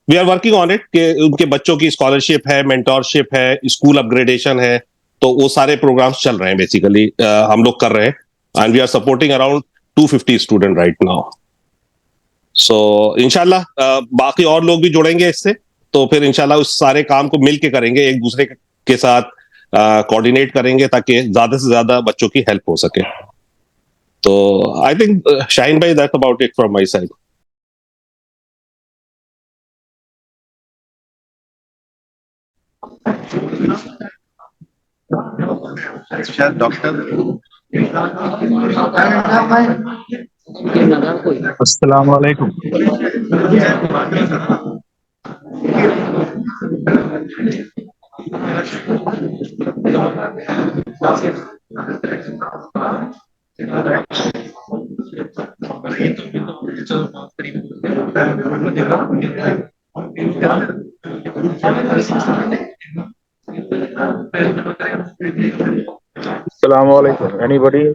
we are working on it कि उनके बच्चों की स्कॉलरशिप है, मेंटोरशिप है, स्कूल अपग्रेडेशन है, तो वो सारे प्रोग्राम्स चल रहे हैं बेसिकली, हम लोग कर रहे हैं। And we are supporting around 250 student right now. So इंशाल्लाह बाकी और लोग भी जुड़ेंगे इससे, तो फिर इंशाल्लाह उस सारे काम को मिल के करेंगे, एक दूसरे के साथ कोऑर्डिनेट करेंगे ताकि ज्यादा से ज्यादा बच्चों की हेल्प हो सके। तो आई थिंक शाहीन भाई, that's about it from my side. अस्सलाम वालेकुम। अस्सलाम वालेकुम। Anybody?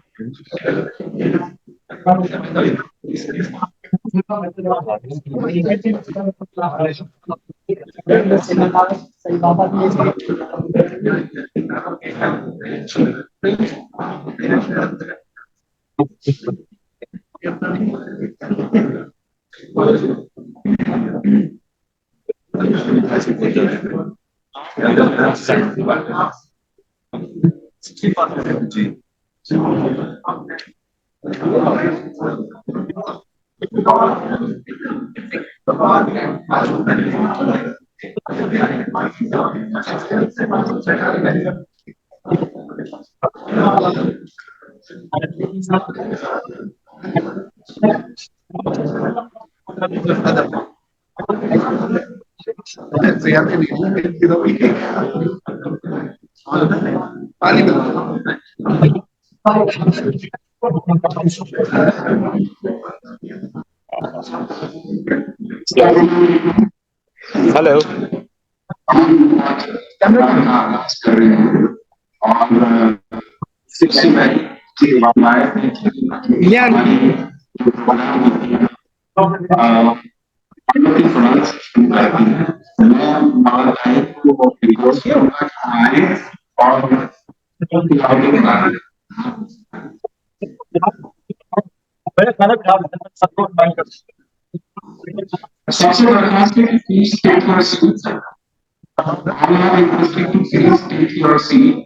हेलो। कर रहे हैं और शिक्षक है कि हमारे मैं महाराज को रिपोर्ट करूंगा आए और सबसे बड़ा फीस टेक योर सीट हम are interested to please take your seat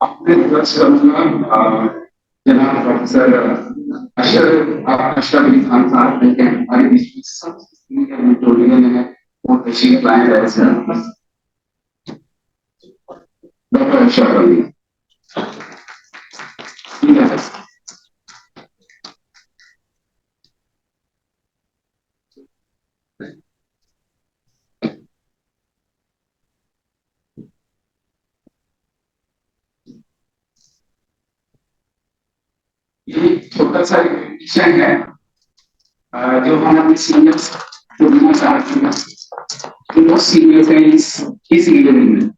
अपने जनाब प्रोफेसर अशरफ अली खान साहब ने हमारे बीच में सबसे सीनियर मेटोरियन है वो तशरीफ लाए हैं डॉक्टर अशरफ अली ठीक है ये छोटा सा विषय है जो हमारे सीनियर्स जो भी चाहते हैं वो सीनियर्स हैं इस रीजनिंग में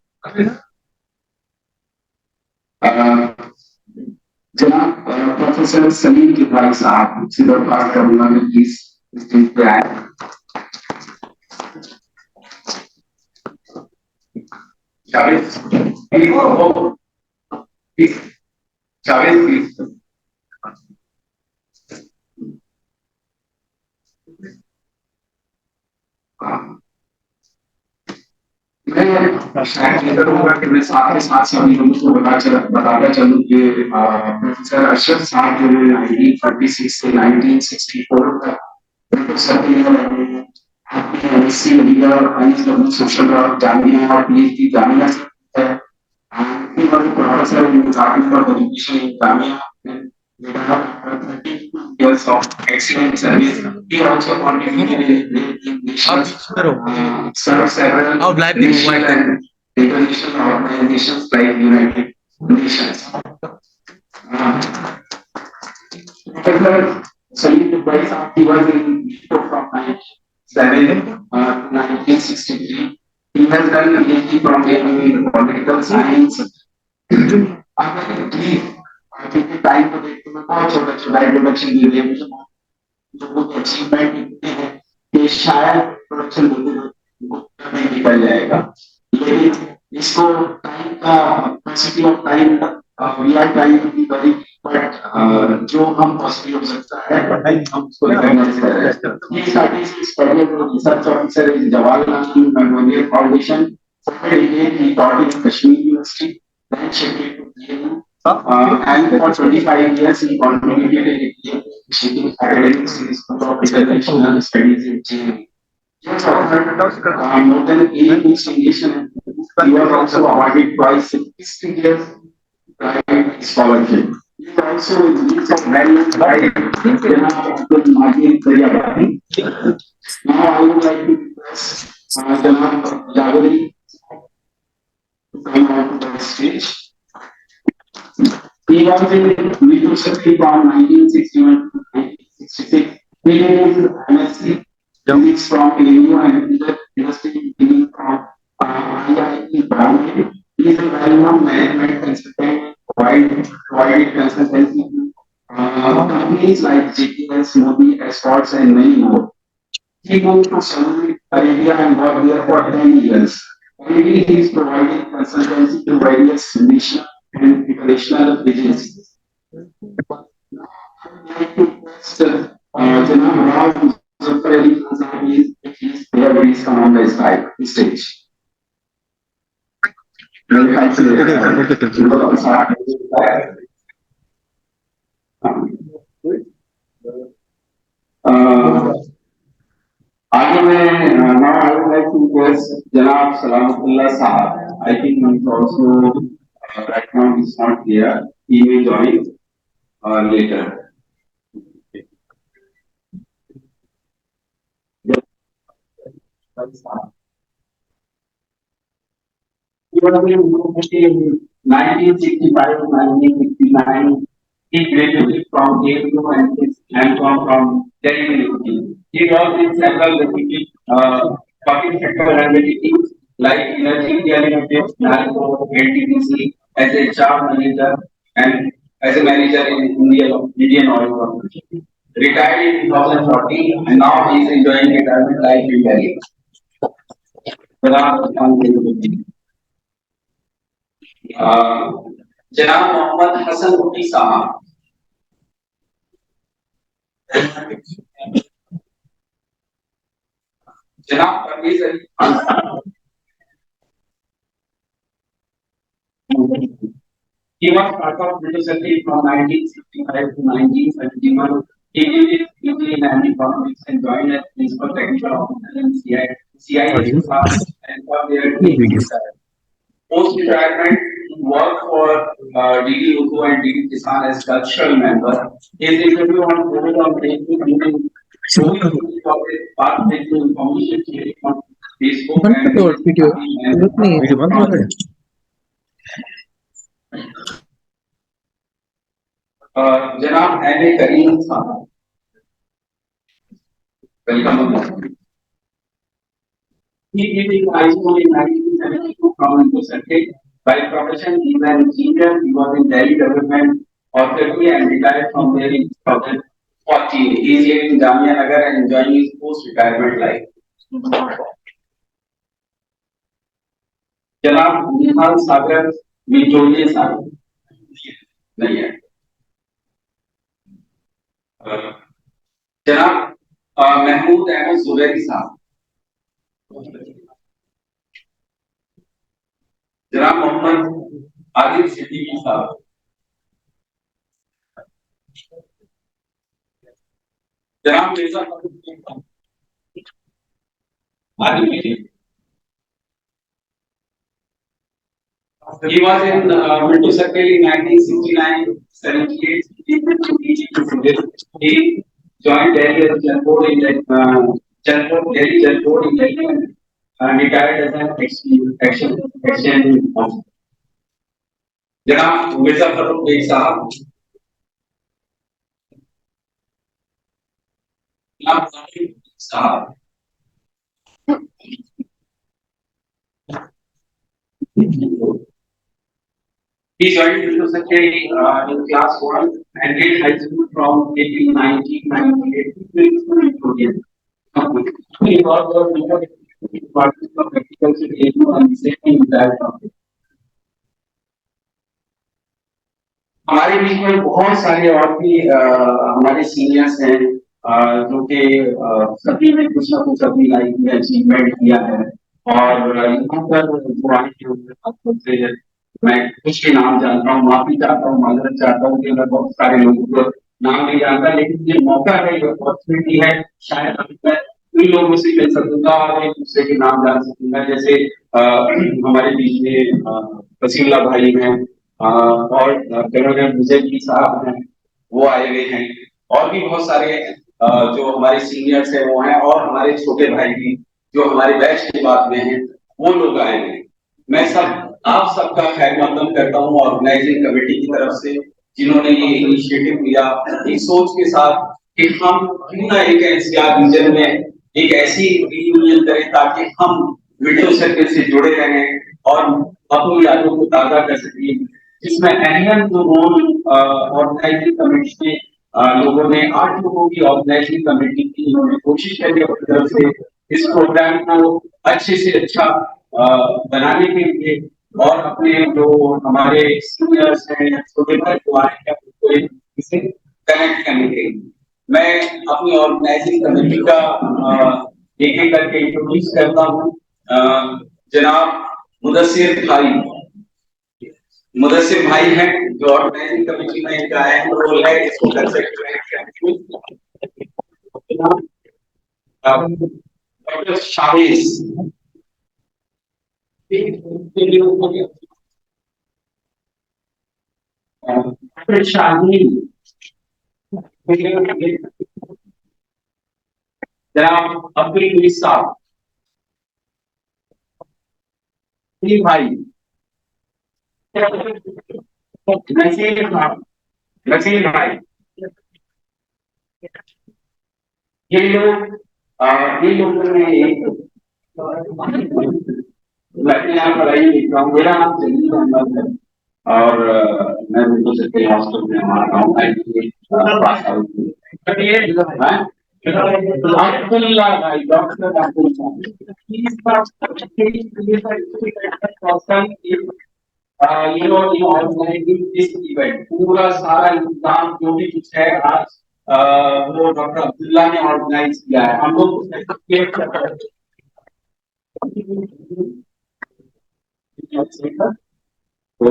जनाब प्रोफेसर सलीम किफाई साहब से दरख्वास्त करूंगा मैं प्लीज स्टेज पे आए जावेद प्लीज मैं शायद ये करूंगा कि मैं साथ के साथ सभी लोगों को बताता चलूं कि प्रोफेसर अशरफ साहब जो है 1936 से 1964 तक सभी एमएससी लिया एमएसडब्ल्यू सोशल वर्क जामिया और पीएचडी जामिया से है professor in department of education Jamia years of excellent service. He also contributed in served several national and international organizations like United Nations. Salim Dubai he was in from 1963. He has done a PhD from political science. क्योंकि time को देखते मैं बहुत छोटा छोटा introduction दे दिया मुझे जो कुछ अचीवमेंट दिखते हैं ये शायद प्रोडक्शन बोलते हैं में निकल जाएगा लेकिन इसको टाइम का capacity of time we are time to be very but जो हम पॉसिबल हो सकता है हम उसको रिकॉग्नाइज कर रहे हैं ये स्टडीज पहले research officer Jawaharlal Nehru memorial foundation He taught in Kashmir University, then shifted to JNU. And for 25 years, he contributed in shaping academics in School of International Studies in JNU. Yes, more than 8 distinction. He was also awarded twice in prestigious private scholarship. He is also leads of values by Janab Martin Daryabadi. Now I would like to request Janab Javeri to come on the stage. He was in University from 1961 to 1966. He did his MSc Physics from ANU and University Engineering from IIT Bombay. He is a well-known management consultant, provided consultancy to companies like JPS, Modi, Escorts, and many more. He moved to Saudi Arabia and worked there for 10 years. Currently, he is providing consultancy to various national and international agencies. Now, I would like to request Janab Rao Muzaffar Ali Khan, please come on the stage. आगे मैं now I would like to request Janab Salamatullah Sahab. I think he's also right now he's not here. He may join later. He was in university in 1965 to 1969. He graduated from ANU and from Delhi University. He worked in several public sector entities like Energy India Limited, NALCO, NTPC, as a HR manager and as a manager in Indian Oil Corporation. Retired in 2014 and now he is enjoying retirement life in Delhi. Janab Mohammad Hassan Uti Sahab. Janab Parvez Ali Khan. He was part of British Army from 1965 to 1971. He did his PhD in economics and joined as principal technical officer in CIS and for their post-retirement work for DD Urdu and DD Kisan as cultural member. His interview on COVID on Facebook path-making information sharing on Facebook and video. Janab M.A. Kareem Sahab. Welcome. He did his high school in 1972 from University. By profession, he is an engineer. He was in Delhi Development Authority and retired from there in 2014. He is here in Jamia Nagar and enjoying his post-retirement life. Janab Nihal Sagar Vijoye Sahab. नहीं है जनाब महमूद अहमद जुबैरी साहब. जनाब मोहम्मद आदिल सिद्दीकी साहब. जनाब Mirza Adil. He was in Minto Circle in 1969, 78. He joined Delhi as Jalpur in Delhi and retired as an action officer. Janab Mirza Farooq Beg Sahab. Janab Zahid Sahab. He joined Minto Circle in class 1 and did high school from 1998 to 2014. He got the Department of Agriculture and Safety in that topic. हमारे बीच में बहुत सारे और भी हमारे seniors हैं जो कि सभी ने कुछ ना कुछ अपनी लाइफ में अचीवमेंट किया है और यहाँ पर जो आए हैं उनसे मैं कुछ के नाम जानता हूँ, माफी चाहता हूँ, माजरत चाहता हूँ कि मैं बहुत सारे लोगों को नाम नहीं जानता, लेकिन ये मौका है, ये अपॉर्चुनिटी है, शायद अभी मैं उन लोगों से मिल सकूंगा और एक दूसरे के नाम जान सकूंगा। जैसे हमारे बीच में वसीउल्लाह भाई हैं, और कर्नल विजय जी साहब हैं, वो आए हुए हैं, और भी बहुत सारे जो हमारे सीनियर्स हैं वो हैं, और हमारे छोटे भाई भी जो हमारे बैच के बाद में हैं, वो लोग आए हैं। मैं सब आप सबका खैर मकदम करता हूँ ऑर्गेनाइजिंग कमेटी की तरफ से, जिन्होंने ये इनिशिएटिव लिया इस सोच के साथ कि हम क्यों ना एक एनसीआर रीजन में एक ऐसी रीयूनियन करें ताकि हम विंडो सर्कल से जुड़े रहें और अपनी यादों को ताजा कर सकें, जिसमें अहम जो रोल ऑर्गेनाइजिंग कमेटी के लोगों ने 8 लोगों की ऑर्गेनाइजिंग कमेटी की, इन्होंने कोशिश करी अपनी तरफ से इस प्रोग्राम को अच्छे से अच्छा बनाने के लिए, और अपने जो हमारे सीनियर्स हैं, छोटे भाई जो आए हैं, उनको इसे कनेक्ट करने के लिए मैं अपनी ऑर्गेनाइजिंग कमेटी का एक एक करके इंट्रोड्यूस करता हूँ। जनाब मुदस्सिर भाई हैं, जो ऑर्गेनाइजिंग कमेटी में इनका अहम रोल है, इसको कर सकते हैं। डॉक्टर शाहिस, डॉक्टर शाहीन, जनाब अब्दुल मुईज साहब, भाई नसीर भाई, ये लोग ये लोगों ने एक मैं यहाँ पढ़ाई लिख रहा हूँ, मेरा नाम जमील अहमद है, और मैं बिल्कुल सच्चे हॉस्टल में हमारा गाँव पास आउट अब्दुल्ला भाई, डॉक्टर ऑर्गेनाइजिंग दिस इवेंट, पूरा सारा इंतजाम जो भी कुछ है आज वो डॉक्टर अब्दुल्ला ने ऑर्गेनाइज किया है। हम लोग तो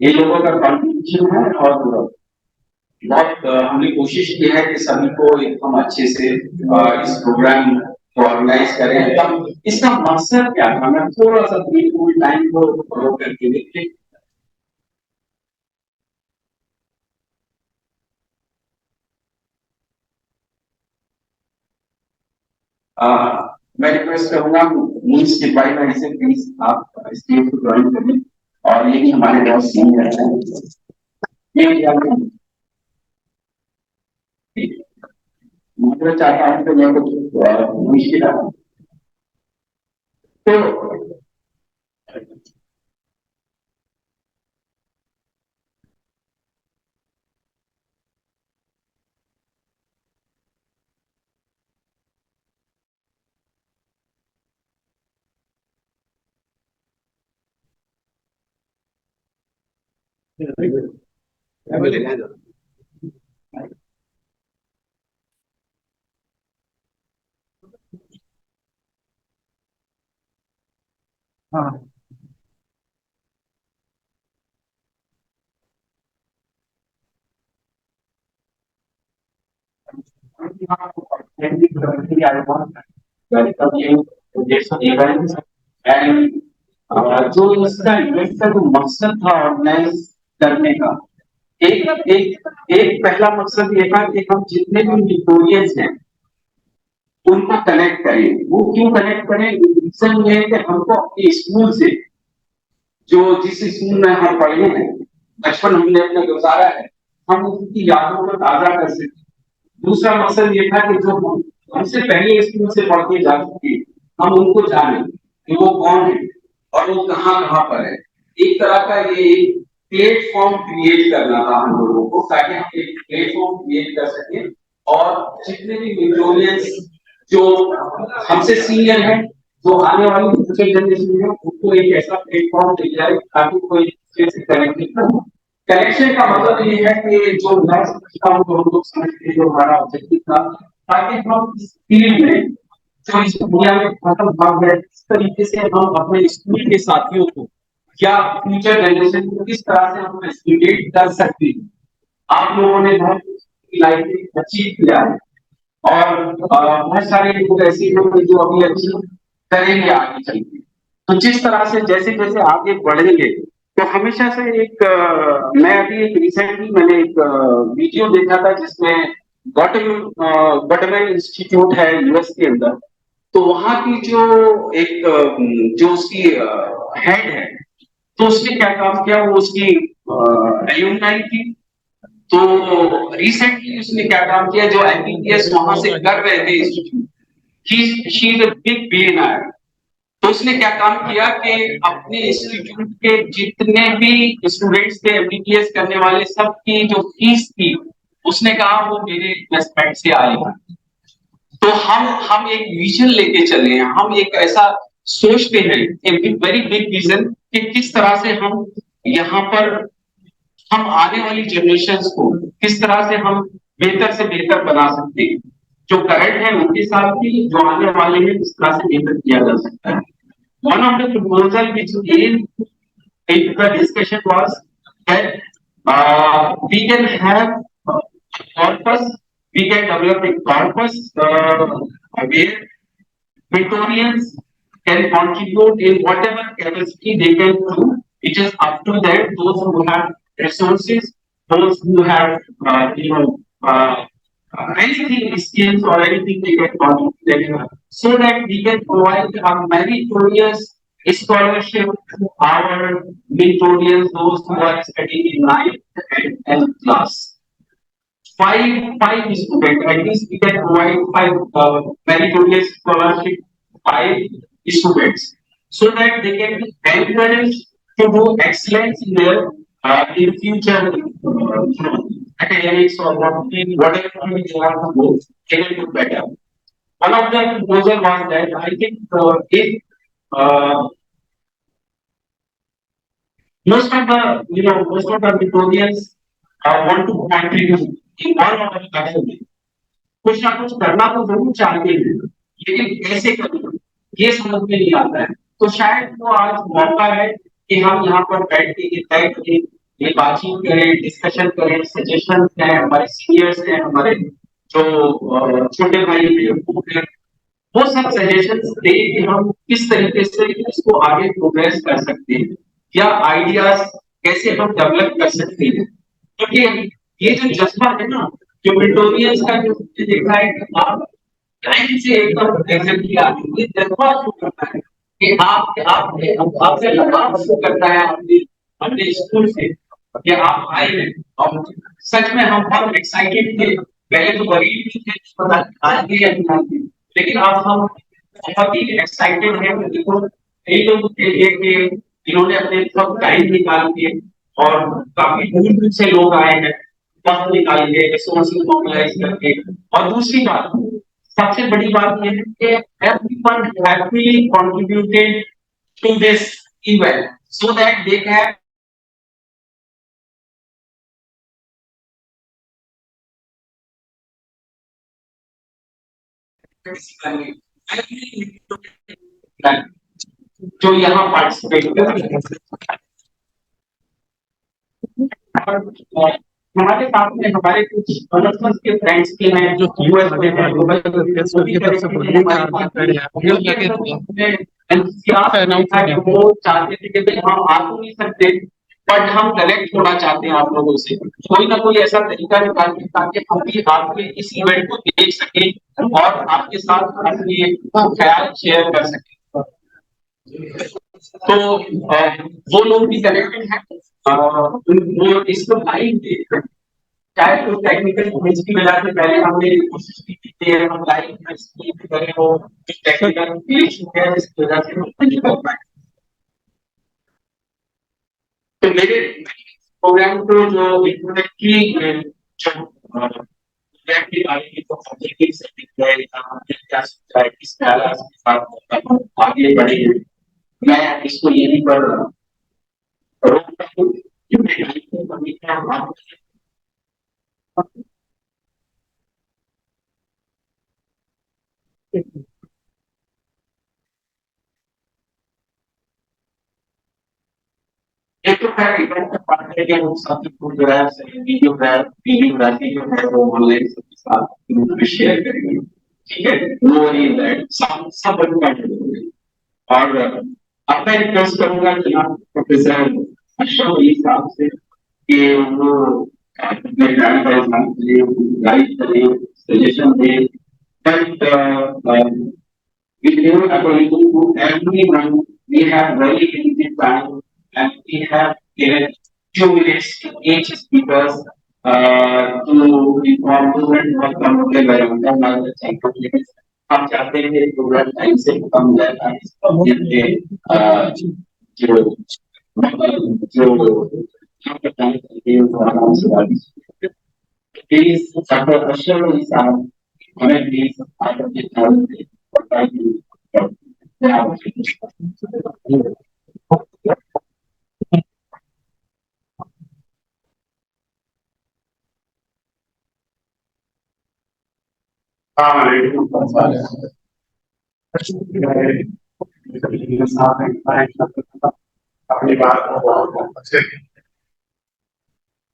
ये लोगों का कॉन्ट्रीब्यूशन है, और बहुत हमने कोशिश की है कि सभी को एकदम अच्छे से इस प्रोग्राम को ऑर्गेनाइज करें। तब इसका मकसद क्या था, मैं थोड़ा सा फुल टाइम को फॉलो करके देखिए। मैं रिक्वेस्ट करूंगा मीन्स के भाई भाई से प्लीज आप स्टेज को ज्वाइन करें, और ये भी हमारे बहुत सीनियर हैं। मैं चाहता हूँ कि मैं कुछ मुश्किल तो हाँ, जो इसका इवेंट का जो मकसद था ऑर्गेनाइज करने का, एक एक एक पहला मकसद ये था कि हम जितने भी विक्टोरियंस हैं उनको कनेक्ट करें। वो क्यों कनेक्ट करें, रीजन ये है कि हमको अपने स्कूल से, जो जिस स्कूल में हम पढ़े हैं, बचपन हमने अपना गुजारा है, हम उनकी यादों को ताजा कर सकें। दूसरा मकसद ये था कि जो हमसे पहले स्कूल से पढ़ के जा चुके, हम उनको जाने कि वो कौन है और वो कहाँ कहाँ पर है। एक तरह का ये प्लेटफॉर्म क्रिएट करना था हम लोगों को, ताकि हम एक प्लेटफॉर्म क्रिएट कर सके, और जितने भी विक्टोरियंस जो हमसे सीनियर हैं, जो आने वाली फ्यूचर जनरेशन है, उनको एक ऐसा प्लेटफॉर्म मिल जाए ताकि कोई दूसरे से कनेक्टेड हो। कनेक्शन का मतलब ये है कि जो नेक्स्ट जो हम लोग समझते, जो हमारा ऑब्जेक्टिव था, ताकि हम इस फील्ड में जो इस दुनिया में खत्म भाग है, इस तरीके से हम अपने स्कूल के साथियों को या फ्यूचर जनरेशन को किस तरह से हम एस्टिमेट कर सकते हैं। आप लोगों ने बहुत लाइफ में अचीव किया है और बहुत सारे लोग ऐसे लोग हैं जो अभी अचीव करेंगे आगे चल के। तो जिस तरह से जैसे जैसे आगे बढ़ेंगे तो हमेशा से एक मैं अभी एक रिसेंटली मैंने एक वीडियो देखा था जिसमें गॉटमैन इंस्टीट्यूट है यूएस के अंदर। तो वहां की जो एक जो उसकी हेड है, तो उसने क्या काम किया, वो उसकी एल्यूमनाई थी। तो रिसेंटली उसने क्या काम किया, जो एमबीबीएस वहां से कर रहे थे institute, she is a big billionaire. तो उसने क्या काम किया कि अपने इंस्टीट्यूट के जितने भी स्टूडेंट्स थे एमबीबीएस करने वाले, सबकी जो फीस थी उसने कहा वो मेरे इन्वेस्टमेंट से आएगा। तो हम एक विजन लेके चले हैं, हम एक ऐसा सोचते हैं, एक वेरी बिग विजन कि किस तरह से हम यहाँ पर हम आने वाली जनरेशन को किस तरह से हम बेहतर से बेहतर बना सकते हैं। जो करंट है उनके साथ भी जो आने वाले हैं किस तरह से बेहतर किया जा सकता है। One of the proposal which came into the discussion was that we can have a corpus, we can develop a corpus where Victorians can contribute in whatever capacity they can do. It is up to them, those who have resources, those who have, anything skills or anything they can contribute, so that we can provide a meritorious scholarship to our Victorians, those who are studying in 9th and 10th class. Five students, at least we can provide five meritorious scholarship, five students, so that they can be encouraged to do excellence in their in future academics or whatever they want to go, they will do better. One of the proposal was that I think if most of the Victorians want to contribute in one or other way, कुछ ना कुछ करना तो जरूर चाहते हैं, लेकिन कैसे करें ये समझ में नहीं आता है। तो शायद वो आज मौका है कि हम यहाँ पर बैठ के ये तय करें, ये बातचीत करें, डिस्कशन करें, सजेशन हैं, हमारे सीनियर्स हैं, हमारे जो छोटे भाई हैं, वो सब सजेशन दे कि हम किस तरीके से इसको आगे प्रोग्रेस कर सकते हैं या आइडियाज कैसे हम डेवलप कर सकते हैं। क्योंकि ये जो जज्बा है ना, जो विक्टोरियंस का जो देखा है कि आप टाइम से एकदम एग्जैक्टली आगे, ये जज्बा शो करता है कि आपसे लगाव शो करता है अपने अपने स्कूल से कि आप आए हैं। और सच में हम बहुत एक्साइटेड थे, पहले तो गरीब भी थे, पता आएंगे या नहीं आएंगे, लेकिन अब हम बहुत ही एक्साइटेड हैं। देखो कई लोग के इन्होंने अपने सब टाइम निकाल के और काफी दूर दूर से लोग आए हैं, वक्त निकाल के रिसोर्सेज मोबिलाइज करके। और दूसरी बात, सबसे बड़ी बात यह है कि everyone happily contributed to this event so that they can जो यहाँ पार्टिसिपेट कर रहे हैं। हमारे साथ में हमारे कुछ अनसमस के फ्रेंड्स के हैं जो यूएस में हैं, वो चाहते थे कि हम आ तो नहीं सकते, बट हम कनेक्ट होना चाहते हैं आप लोगों से, कोई ना कोई ऐसा तरीका निकालिए ताकि हम भी आपके इस इवेंट को देख सकें और आपके साथ अपने ख्याल शेयर कर सकें। तो वो लोग भी कनेक्टेड हैं, वो इसको लाइव देख रहे हैं। चाहे तो टेक्निकल ग्लिच की वजह से पहले हमने कोशिश की थी कि हम लाइव में करें, वो टेक्निकल ग्लिच है इसकी वजह से हम नहीं कर पाए। तो मेरे प्रोग्राम को जो इंट्रोडक्टरी जो प्रोग्राम की बारे में तो पब्लिक सेटिंग है, क्या सोचा है, किस तरह से आगे बढ़े, मैं इसको यहीं पर रोकता हूँ क्योंकि तो खैर इवेंट पार्ट है कि वो सब फोटोग्राफ्स वीडियो वीडियोग्राफी जो है वो ऑनलाइन सबके साथ ग्रुप में शेयर करेंगे, ठीक है, नो वरी दैट सब बन और अब मैं रिक्वेस्ट करूंगा कि आप प्रोफेसर अशरफ अली साहब से कि वो अपने गाइड करें सजेशन दें but with you according to everyone we have very limited time and we have given 2 minutes to each speakers to inform students what come के बारे में हमारे बच्चे को हम चाहते हैं कि प्रोग्राम टाइम से कम हो जाए ताकि सबके जो हम बताएं कि वो आराम से बात प्लीज डॉक्टर अशरफ अली साहब हमें प्लीज आपके टाइम से अपनी बात को बहुत अच्छे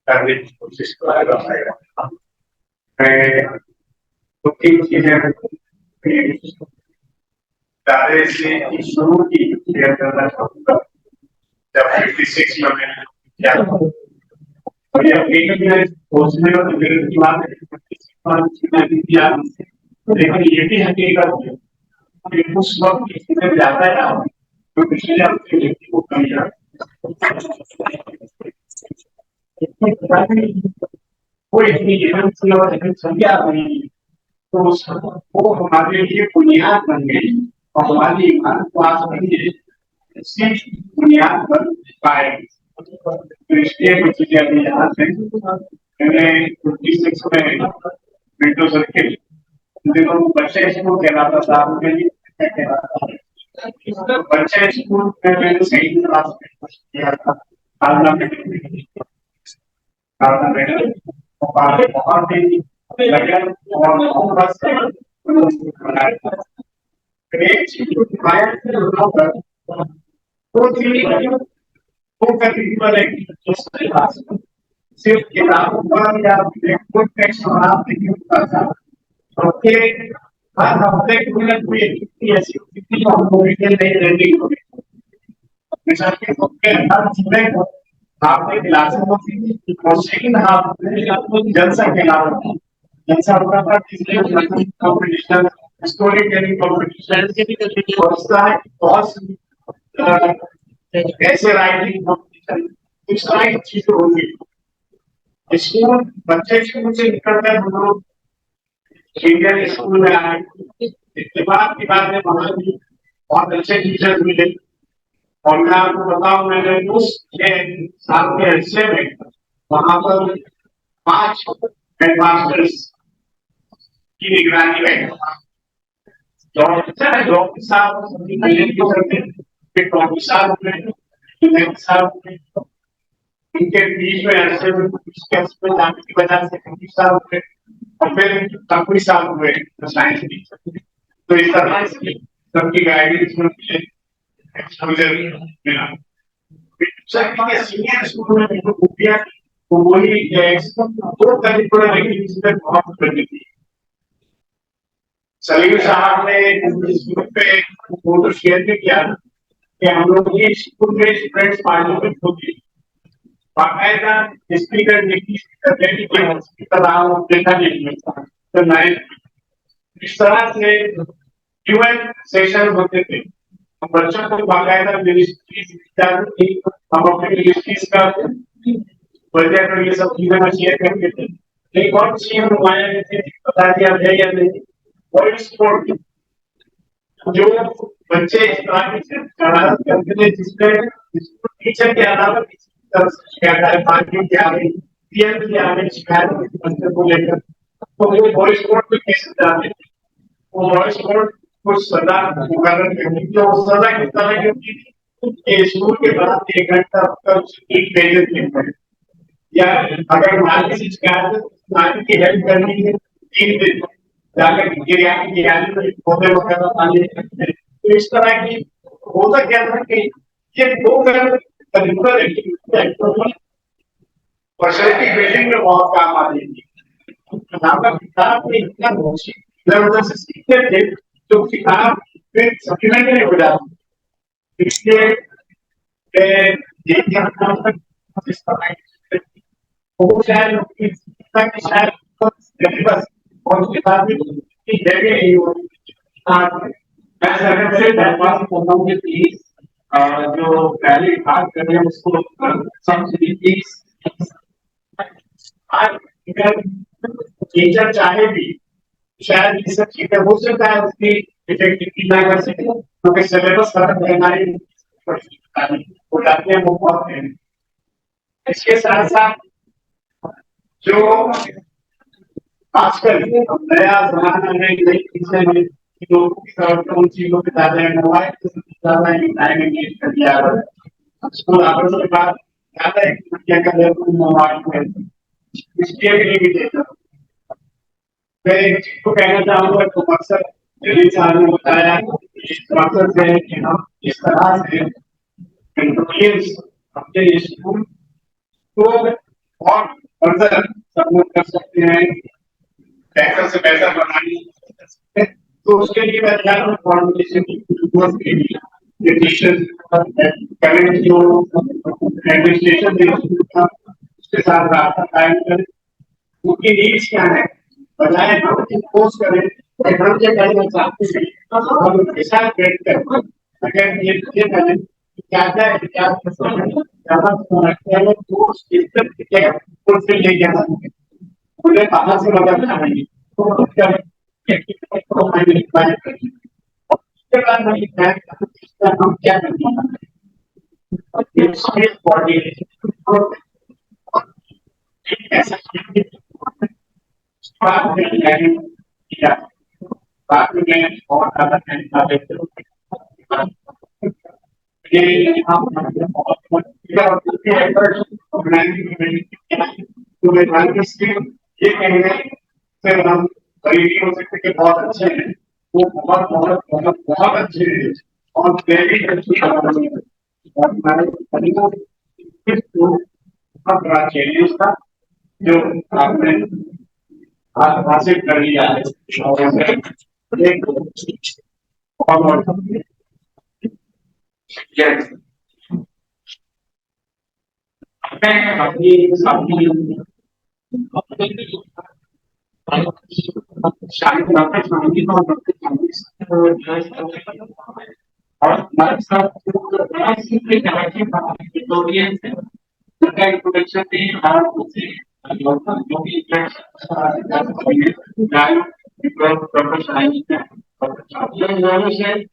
करने की कोशिश कर रहा है। मैं दो तीन चीजें पहले से शुरू की शेयर करना चाहूँगा। जब 56 में मैंने किया और ये अपनी सोचने और मेरे की बात है, लेकिन ये भी हकीकत है कि उस वक्त किसी जाता है ना तो पिछले हफ्ते व्यक्ति को कमी वो इतनी जीवन थी और इतनी संज्ञा बनी तो वो हमारे लिए बुनियाद बन गई और हमारी ईमान को आज सीख बुनियाद बन पाएगी। तो इसलिए कुछ चीजें अभी यहाँ से मैंने 56 में विंडो सर्किल दिनों बच्चे स्कूल कहलाता था बच्चे स्कूल में मैंने सही क्लास में किया था बहुत ही लगन और बस बनाया सिर्फ किताबों पर या खुद टेक्स्ट था हर हफ्ते मिनट में ऐसी नहीं रहती हर सुबह आपने क्लासेस और सेकंड हाफ जलसा खेला जलसा होता था कंपटीशन स्टोरी टेलिंग कंपटीशन बहुत ऐसे राइटिंग कंपटीशन इस तरह की चीजें होंगी। स्कूल बच्चे स्कूल से निकलकर हम लोग इंडियन स्कूल में आए इत्तेफाक की बात है वहां भी बहुत अच्छे टीचर्स मिले और मैं आपको बताऊं मैंने उस साल के हिस्से में वहां पर 5 हेडमास्टर्स की निगरानी में डॉक्टर साहब इनके बीच में ऐसे जाने की वजह से साहब और फिर तकवी साहब हुए साइंस टीचर। तो इस तरह से सबकी गाइडेंस में मुझे मिला सीनियर स्कूल में खूबियां तो वही दो करिकुलर एक्टिविटीज में बहुत करनी थी। सलीम साहब ने इस ग्रुप पे एक फोटो शेयर भी किया कि हम लोग ये स्कूल में स्टूडेंट्स पार्लियामेंट होती बाकायदा स्पीकर देखा नहीं मिलता। तो मैं इस तरह से यूएन सेशन होते थे बच्चों को बाकायदा हम अपने मिनिस्ट्रीज का बजट और ये सब चीजें में शेयर करते थे। एक और चीज हमारे बता दिया है या नहीं वॉइस स्पोर्ट जो बच्चे इस तरह से शरारत करते थे जिसमें टीचर के अलावा शिकायत बच्चे को लेकर तो वो वॉइस कोड पे कैसे जाते वो वॉइस कोड कुछ सजा मुकर्रर करने की और सजा किस तरह की होती थी स्कूल के बाद 1 घंटा एक पेजेस लिखना है या अगर मान लीजिए शिकायत की हेल्प करनी है 3 दिन जाकर गिरियानी पौधे वगैरह पानी तो इस तरह की होता क्या था कि ये 2 घंटे फैसिलिटी बिल्डिंग में बहुत काम आ रही थी। हमारा किताब में इतना इधर उधर से सीखते थे जो किताब फिर सप्लीमेंट्री हो जाती, इसलिए ये इस तरह वो शायद बस और किताब की जगह ही हो। मैं सरकार से दरख्वास्त करता हूँ कि प्लीज जो पहले बात कर रहे हैं उसको सब्सिडी प्लीज आज टीचर चाहे भी शायद ये सब चीजें हो सकता है उसकी इफेक्टिवली ना कर सके क्योंकि सिलेबस खत्म है हमारी वो जाते हैं वो बहुत है। इसके साथ साथ जो आजकल नया जमाना में नई चीजें हैं लोगों की तरफ उन चीजों पे ज्यादा है, मोबाइल ज्यादा टाइम एंगेज कर दिया है। स्कूल आवर्स के बाद ज्यादा एक्टिविटियां कर रहे हैं मोबाइल में, इसके लिए भी देता हूँ। मैं एक चीज को कहना चाहूंगा तो मकसद ने बताया इस मकसद है कि हम इस तरह से अपने स्कूल को और फर्दर सपोर्ट कर सकते हैं, बेहतर से बेहतर बनाने। तो उसके लिए मैं चाह रहा हूँ फाउंडेशन की के लिए करंट जो एडमिनिस्ट्रेशन उसके साथ रास्ता कायम करें, उनकी नीड्स क्या है बजाय हम इम्पोज करें हम क्या करना चाहते हैं हम उनके साथ बैठ कर अगर ये करें ज्यादा ज्यादा तो क्या फुलफिल नहीं किया उन्हें कहाँ से मदद चाहिए तो हम क्या ऐसा बाद में और ये कहने से हम गरीबी हो सकते कि बहुत अच्छे हैं, वो बहुत बहुत बहुत बहुत अच्छे हैं और वेरी अच्छी और हमारे बहुत बड़ा चैलेंज था जो आपने हासिल कर लिया है अपनी और हमारे साथ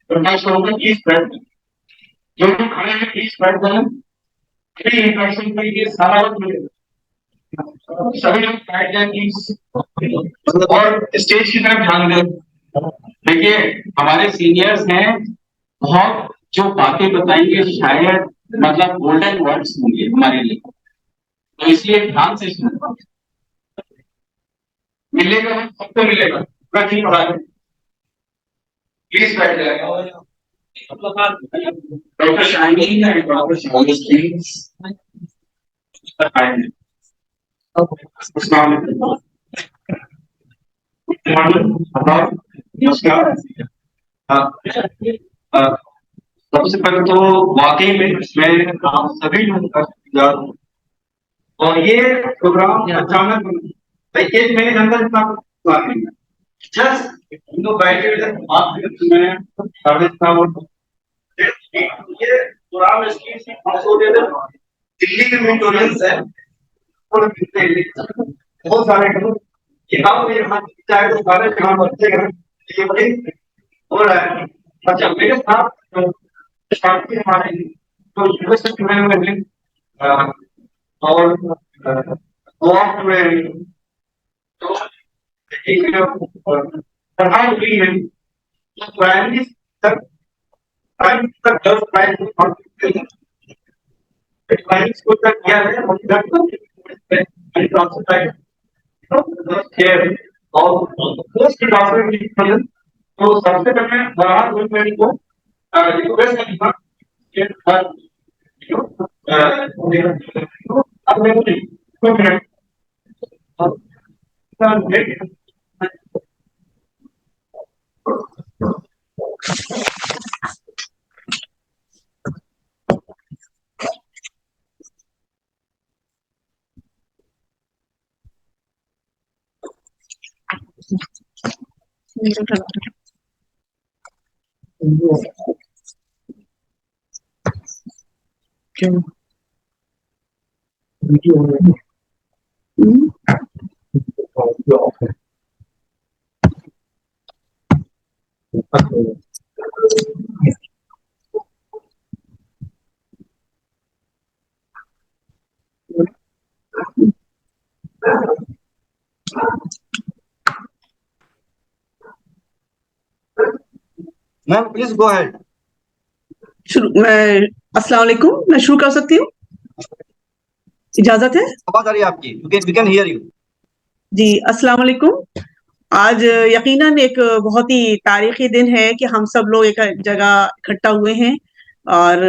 प्रोडक्शन जो भी जो खड़े हैं प्लीज बैठ जाए इंट्रोडक्शन के लिए सारा सभी लोग बैठ जाए प्लीज और स्टेज की तरफ ध्यान दें। देखिए हमारे सीनियर्स हैं बहुत जो बातें बताएंगे शायद मतलब गोल्डन वर्ड्स होंगे हमारे लिए, तो इसलिए ध्यान से सुनना मिलेगा सबको मिलेगा मैं ठीक पढ़ा प्लीज बैठ जाएगा doctor shiny and doctor shiny please नमस्कार। सबसे पहले तो वाकई में मैं आप सभी लोगों का शुक्रिया और ये प्रोग्राम अचानक एक महीने के अंदर इतना जस्ट बैठे मैं ये प्रोग्राम दिल्ली के मेंटोरियंस है बहुत सारे यहाँ चाहे तो सारे यहाँ बच्चे ये बड़े हो रहा है। अच्छा मेरे साथ हमारे तो यूनिवर्सिटी में और तो पढ़ाई हुई है प्राइमरी तक 10 प्राइमरी स्कूल तक किया है और पोस्ट ग्रेजुएशन तो सबसे पहले बराबर को रिक्वेस्ट करूंगा Ma'am, please go ahead. मैं अस्सलाम वालेकुम, मैं शुरू कर सकती हूँ? इजाजत है? आवाज आ रही है आपकी, we can hear you. जी, अस्सलाम वालेकुम। आज यकीनन एक बहुत ही तारीखी दिन है कि हम सब लोग एक जगह इकट्ठा हुए हैं और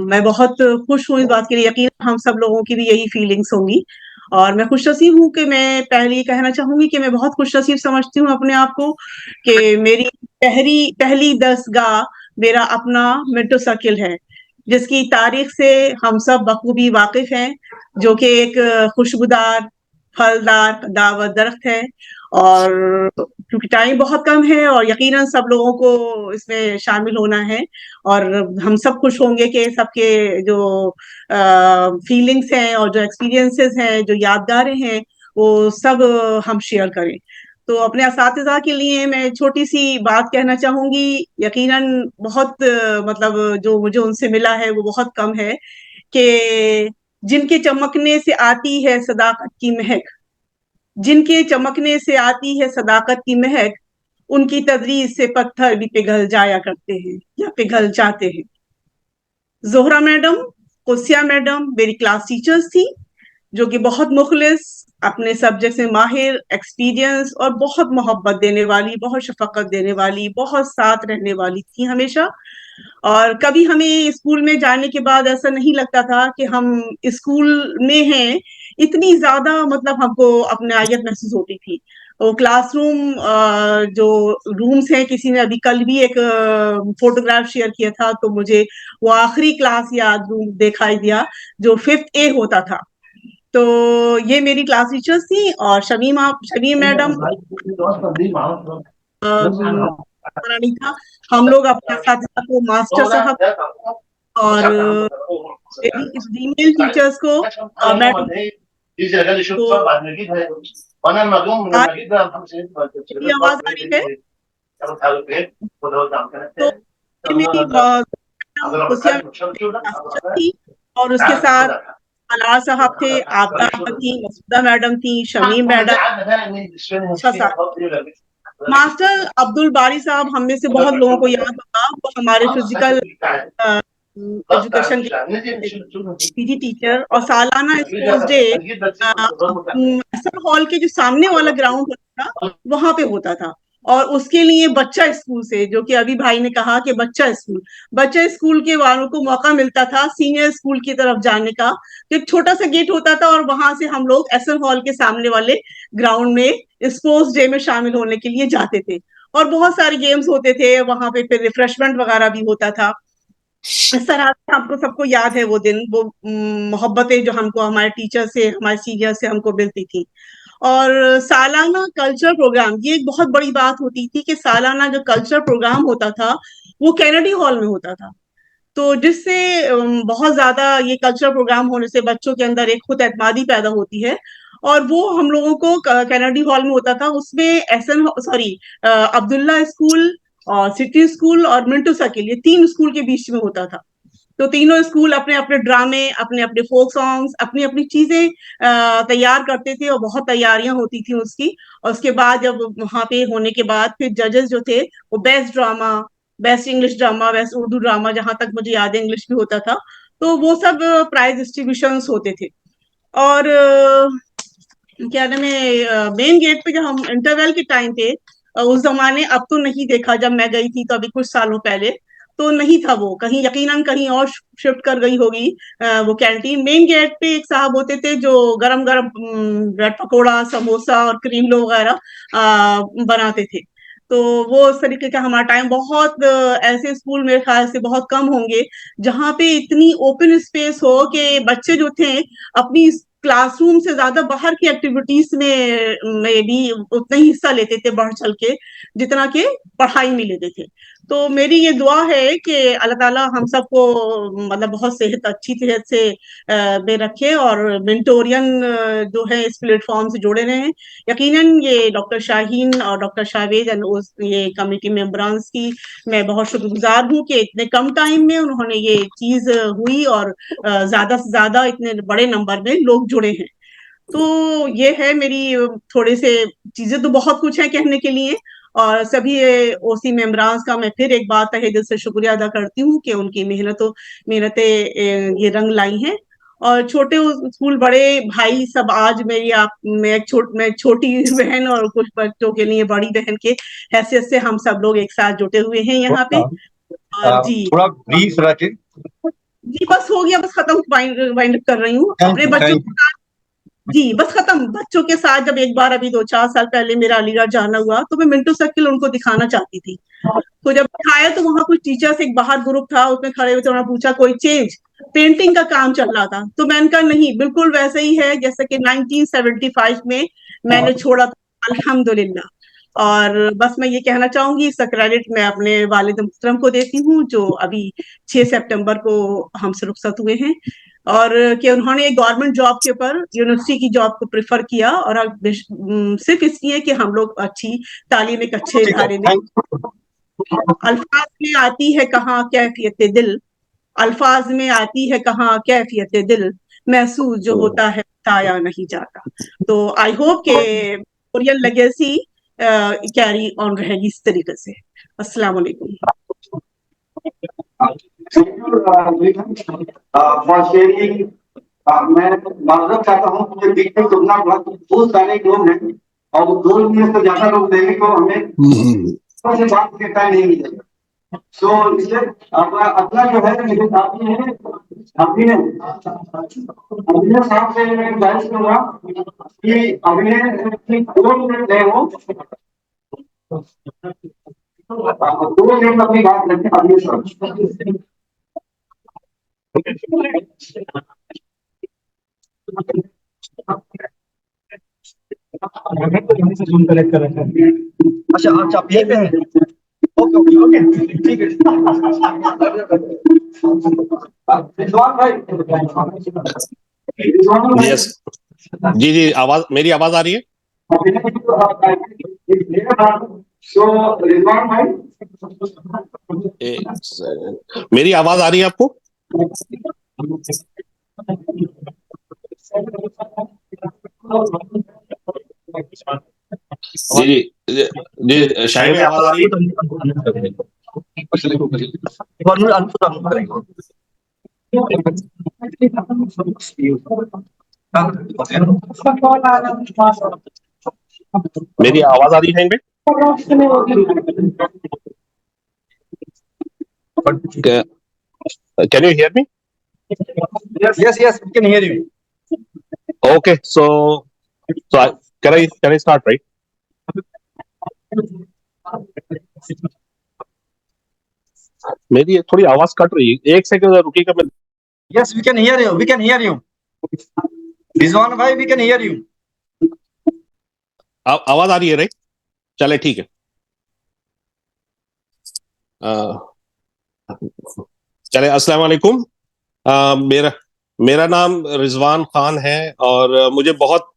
मैं बहुत खुश हूँ इस बात के लिए। यकीनन हम सब लोगों की भी यही फीलिंग्स होंगी और मैं खुशनसीब हूँ कि मैं पहले ये कहना चाहूंगी कि मैं बहुत खुशनसीब समझती हूँ अपने आप को कि मेरी पहली दरसगाह मेरा अपना मिंटो सर्किल है, जिसकी तारीख से हम सब बखूबी वाकिफ हैं, जो कि एक खुशबूदार फलदार दावत दरख्त है। और क्योंकि टाइम बहुत कम है और यकीनन सब लोगों को इसमें शामिल होना है और हम सब खुश होंगे कि सबके जो फीलिंग्स हैं और जो एक्सपीरियंसेस हैं, जो यादगारें हैं, वो सब हम शेयर करें। तो अपने असातिज़ा के लिए मैं छोटी सी बात कहना चाहूंगी। यकीनन बहुत मतलब जो मुझे उनसे मिला है वो बहुत कम है कि जिनके चमकने से आती है सदाकत की महक, जिनके चमकने से आती है सदाकत की महक, उनकी तदरीस से पत्थर भी पिघल जाया करते हैं या पिघल जाते हैं। जोहरा मैडम, कुसिया मैडम मेरी क्लास टीचर्स थी, जो कि बहुत मुखलिस, अपने सब्जेक्ट में माहिर, एक्सपीरियंस और बहुत मोहब्बत देने वाली, बहुत शफकत देने वाली, बहुत साथ रहने वाली थी हमेशा। और कभी हमें स्कूल में जाने के बाद ऐसा नहीं लगता था कि हम स्कूल में हैं, इतनी ज्यादा मतलब हमको अपनायत महसूस होती थी। वो क्लासरूम जो रूम्स हैं, किसी ने अभी कल भी एक फोटोग्राफ शेयर किया था, तो मुझे वो आखिरी क्लास याद रूम दिखाई दिया जो 5th A होता था। तो ये मेरी क्लास टीचर्स थी और शमीम मैडम नहीं था। हम लोग अपने साथी को मास्टर साहब और मेरी फीमेल टीचर्स को मैडम को आज मेरी आवाज आ रही है। तो ये मेरी खुशियाँ टीचर थी और उसके साथ अलार साहब थे, आबदा अहमद थी, मसूदा मैडम थी, शमीम मैडम। अच्छा साहब मास्टर अब्दुल बारी साहब हम में से बहुत लोगों को याद होगा, वो हमारे फिजिकल एजुकेशन के पीटी टीचर और सालाना स्पोर्ट्स डे हॉल के जो सामने वाला ग्राउंड होता था वहां पे होता था। और उसके लिए बच्चा स्कूल से, जो कि अभी भाई ने कहा कि बच्चा स्कूल के वालों को मौका मिलता था सीनियर स्कूल की तरफ जाने का। तो एक छोटा सा गेट होता था और वहां से हम लोग एसएन हॉल के सामने वाले ग्राउंड में स्पोर्ट्स डे में शामिल होने के लिए जाते थे और बहुत सारे गेम्स होते थे वहां पे, फिर रिफ्रेशमेंट वगैरह भी होता था। इस तरह से हमको सबको याद है वो दिन, वो मोहब्बतें जो हमको हमारे टीचर से, हमारे सीनियर से हमको मिलती थी। और सालाना कल्चर प्रोग्राम, ये एक बहुत बड़ी बात होती थी कि सालाना जो कल्चर प्रोग्राम होता था वो कैनेडी हॉल में होता था। तो जिससे बहुत ज्यादा ये कल्चरल प्रोग्राम होने से बच्चों के अंदर एक खुद एतमादी पैदा होती है। और वो हम लोगों को कैनेडी हॉल में होता था। उसमें अब्दुल्ला स्कूल और सिटी स्कूल और मिंटू सर्किल, ये 3 स्कूल के बीच में होता था। तो तीनों स्कूल अपने अपने ड्रामे, अपने अपने फोक सॉन्ग्स, अपनी अपनी चीजें तैयार करते थे और बहुत तैयारियां होती थी उसकी। और उसके बाद जब वहां पे होने के बाद फिर जजेस जो थे वो best drama, best English drama, best Urdu drama, जहां तक मुझे याद है इंग्लिश भी होता था, तो वो सब प्राइज डिस्ट्रीब्यूशन होते थे। और क्या नाम है, मेन गेट पे जब हम इंटरवल के टाइम पे उस जमाने, अब तो नहीं देखा, जब मैं गई थी तो अभी कुछ सालों पहले, तो नहीं था, वो कहीं यकीनन कहीं और शिफ्ट कर गई होगी। वो कैंटीन मेन गेट पे एक साहब होते थे जो गरम गरम ब्रेड पकोड़ा, समोसा और क्रीम लो वगैरह बनाते थे। तो वो उस तरीके का हमारा टाइम, बहुत ऐसे स्कूल मेरे ख्याल से बहुत कम होंगे जहाँ पे इतनी ओपन स्पेस हो कि बच्चे जो थे अपनी क्लासरूम से ज्यादा बाहर की एक्टिविटीज में भी उतना ही हिस्सा लेते थे बढ़ चढ़ के जितना के पढ़ाई में लेते थे। तो मेरी ये दुआ है कि अल्लाह ताला हम सबको मतलब बहुत सेहत, अच्छी सेहत से में रखे और मेंटोरियन जो है इस प्लेटफॉर्म से जुड़े रहे। यकीनन ये डॉक्टर शाहीन और डॉक्टर शाहवेज एंड ये कमेटी मेंबरान्स की मैं बहुत शुक्रगुजार हूँ कि इतने कम टाइम में उन्होंने ये चीज हुई और ज्यादा से ज्यादा इतने बड़े नंबर में लोग जुड़े हैं। तो ये है मेरी थोड़े से चीजें, तो बहुत कुछ है कहने के लिए, और सभी ओसी मेंबरान्स का मैं फिर एक बार तहे दिल से शुक्रिया अदा करती हूँ कि उनकी मेहनतें ये रंग लाई हैं। और छोटे स्कूल बड़े भाई सब आज मैं छोटी बहन और कुछ बच्चों के लिए बड़ी बहन के हैसियत से हम सब लोग एक साथ जुटे हुए हैं यहाँ पे। और जी थोड़ा ब्रीफ रखें। जी बस हो गया, बस खत्म, वाइंड अप कर रही हूँ अपने बच्चों के साथ। जी बस खत्म, बच्चों के साथ जब एक बार अभी 2-4 साल पहले मेरा अलीगढ़ जाना हुआ तो मैं मिंटो सर्किल उनको दिखाना चाहती थी। तो जब दिखाया तो वहां कुछ टीचर्स, एक बाहर ग्रुप था उसमें खड़े हुए थे, उन्होंने पूछा कोई चेंज, पेंटिंग का काम चल रहा था। तो मैंने कहा नहीं, बिल्कुल वैसे ही है जैसे कि 1975 में मैंने छोड़ा था, अल्हम्दुलिल्लाह। और बस मैं ये कहना चाहूंगी, इसका क्रेडिट मैं अपने वालिद मुहतरम को देती हूँ जो अभी 6 सितंबर को हमसे रुखसत हुए हैं, और कि उन्होंने गवर्नमेंट जॉब के ऊपर यूनिवर्सिटी की जॉब को प्रेफर किया, और अब सिर्फ इसलिए कि हम लोग अच्छी तालीम एक अच्छे ठीक है, इदारे में। अल्फाज में आती है कहाँ कैफियत दिल, अल्फाज में आती है कहाँ कैफियत दिल, महसूस जो होता है बताया नहीं जाता। तो आई होप के कोरियन लेगेसी कैरी ऑन रहेगी इस तरीके से। अस्सलाम वालेकुम। For sharing. मैं माजरत चाहता हूँ कि बीच में सुनना बहुत सारे लोग हैं और 2 मिनट से ज्यादा लोग देंगे तो हमें से बात करने का नहीं मिलेगा। सो इसलिए अपना जो है मेरे साथी है अभिनय साहब से मैं गुजारिश करूंगा कि अभिनय 2 मिनट ले हो, 2 मिनट अपनी बात रखें अभिनय साहब। अच्छा अच्छा, आप यहीं पे हैं? ओके ओके ओके, ठीक है। रिजवान भाई, यस जी जी, मेरी आवाज आ रही है? सो रिजवान भाई, मेरी आवाज आ रही है आपको? जी जी जी, शाही में आवाज आ रही है? मेरी आवाज आ रही है शाहीन भाई? Can you hear me? Yes, yes, we can hear you. Okay, so can I start, right? मेरी थोड़ी आवाज कट रही है, 1 सेकंड रुकिएगा। मैं Yes, we can hear you. We can hear you. Rizwan bhai, we can hear you. आवाज आ रही है, right? चले ठीक है। चले, अस्सलाम वालेकुम। मेरा नाम रिजवान खान है और मुझे बहुत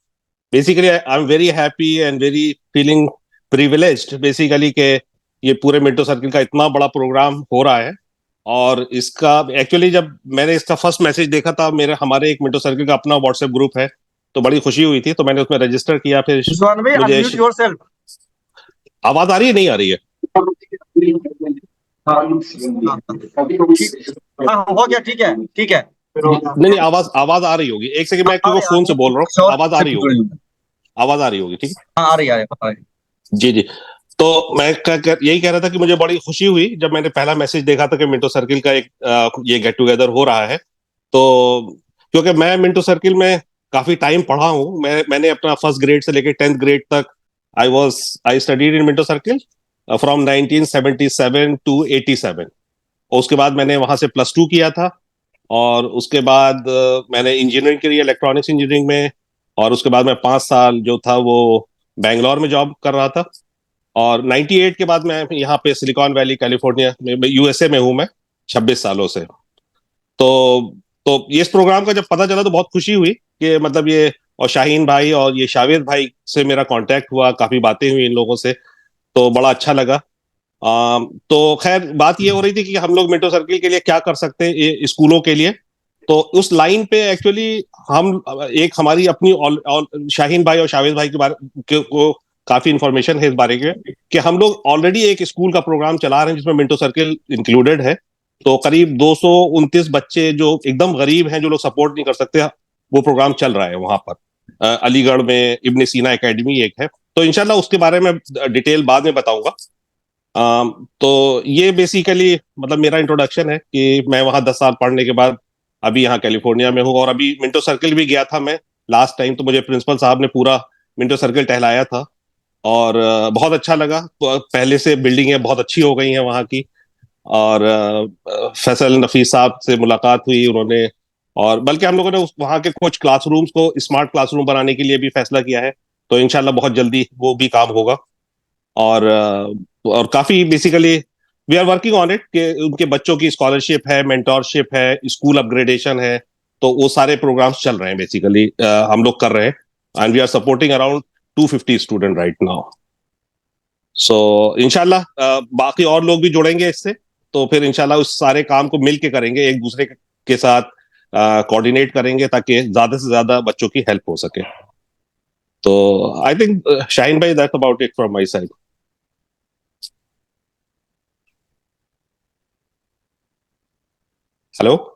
basically I am very happy and very feeling privileged basically के ये पूरे मिंटो सर्किल का इतना बड़ा प्रोग्राम हो रहा है। और इसका एक्चुअली जब मैंने इसका फर्स्ट मैसेज देखा था, हमारे एक मिंटो सर्किल का अपना व्हाट्सएप ग्रुप है, तो बड़ी खुशी हुई थी, तो मैंने उसमें रजिस्टर किया। फिर Rizwan bhai, मुझे unmute yourself. आवाज आ रही है, नहीं आ रही है? हाँ, हो गया, ठीक है, ठीक है। नहीं आवाज आ रही होगी। 1 सेकंड, मैं क्योंकि फोन से बोल रहा हूँ, आवाज आ रही होगी, आवाज आ रही होगी, ठीक है। हाँ, आ रही है, जी जी। तो मैं यही कह रहा था कि मुझे बड़ी खुशी हुई जब मैंने पहला मैसेज देखा था कि मिंटो सर्किल का एक ये गेट टुगेदर हो रहा है। तो क्योंकि मैं मिंटो सर्किल में काफी टाइम पढ़ा हूँ, मैंने अपना फर्स्ट ग्रेड से लेकर 10th ग्रेड तक I studied in Minto circle from 1977 to 87। उसके बाद मैंने वहां से +2 किया था, और उसके बाद मैंने इंजीनियरिंग करी इलेक्ट्रॉनिक्स इंजीनियरिंग में। और उसके बाद मैं 5 साल जो था वो बैंगलोर में जॉब कर रहा था। और 98 के बाद मैं यहाँ पे सिलिकॉन वैली कैलिफोर्निया में, यूएसए में हूँ मैं 26 सालों से। तो ये इस प्रोग्राम का जब पता चला तो बहुत खुशी हुई कि मतलब ये, और शाहीन भाई और ये शावेद भाई से मेरा कांटेक्ट हुआ, काफी बातें हुई इन लोगों से, तो बड़ा अच्छा लगा। तो खैर बात ये हो रही थी कि हम लोग मेट्रो सर्किल के लिए क्या कर सकते हैं स्कूलों के लिए। तो उस लाइन पे एक्चुअली हम एक हमारी अपनी शाहीन भाई और शावेद भाई के बारे को काफी इंफॉर्मेशन है इस बारे में कि हम लोग ऑलरेडी एक स्कूल का प्रोग्राम चला रहे हैं जिसमें मिंटो सर्किल इंक्लूडेड है। तो करीब 229 बच्चे जो एकदम गरीब हैं, जो लोग सपोर्ट नहीं कर सकते, वो प्रोग्राम चल रहा है वहां पर। अलीगढ़ में इब्ने सीना एकेडमी एक है। तो इंशाल्लाह उसके बारे में डिटेल बाद में बताऊंगा। तो ये बेसिकली मतलब मेरा इंट्रोडक्शन है कि मैं वहां 10 साल पढ़ने के बाद अभी यहाँ कैलिफोर्निया में हूँ। और अभी मिंटो सर्किल भी गया था मैं लास्ट टाइम, तो मुझे प्रिंसिपल साहब ने पूरा मिंटो सर्किल टहलाया था, और बहुत अच्छा लगा। पहले से बिल्डिंगें बहुत अच्छी हो गई हैं वहाँ की। और फैसल नफीस साहब से मुलाकात हुई उन्होंने, और बल्कि हम लोगों ने वहाँ के कुछ क्लासरूम्स को स्मार्ट क्लासरूम बनाने के लिए भी फैसला किया है। तो इंशाल्लाह बहुत जल्दी वो भी काम होगा। और काफी basically we are working on it कि उनके बच्चों की स्कॉलरशिप है, मेंटोरशिप है, स्कूल अपग्रेडेशन है। तो वो सारे प्रोग्राम्स चल रहे हैं बेसिकली, हम लोग कर रहे हैं। And we are supporting around 250 student right now. So इंशाल्लाह बाकी और लोग भी जुड़ेंगे इससे। तो फिर इंशाल्लाह उस सारे काम को मिल के करेंगे, एक दूसरे के साथ कोऑर्डिनेट करेंगे ताकि ज्यादा से ज्यादा बच्चों की हेल्प हो सके। तो आई थिंक शाहीन भाई, that's about it from my side. Hello.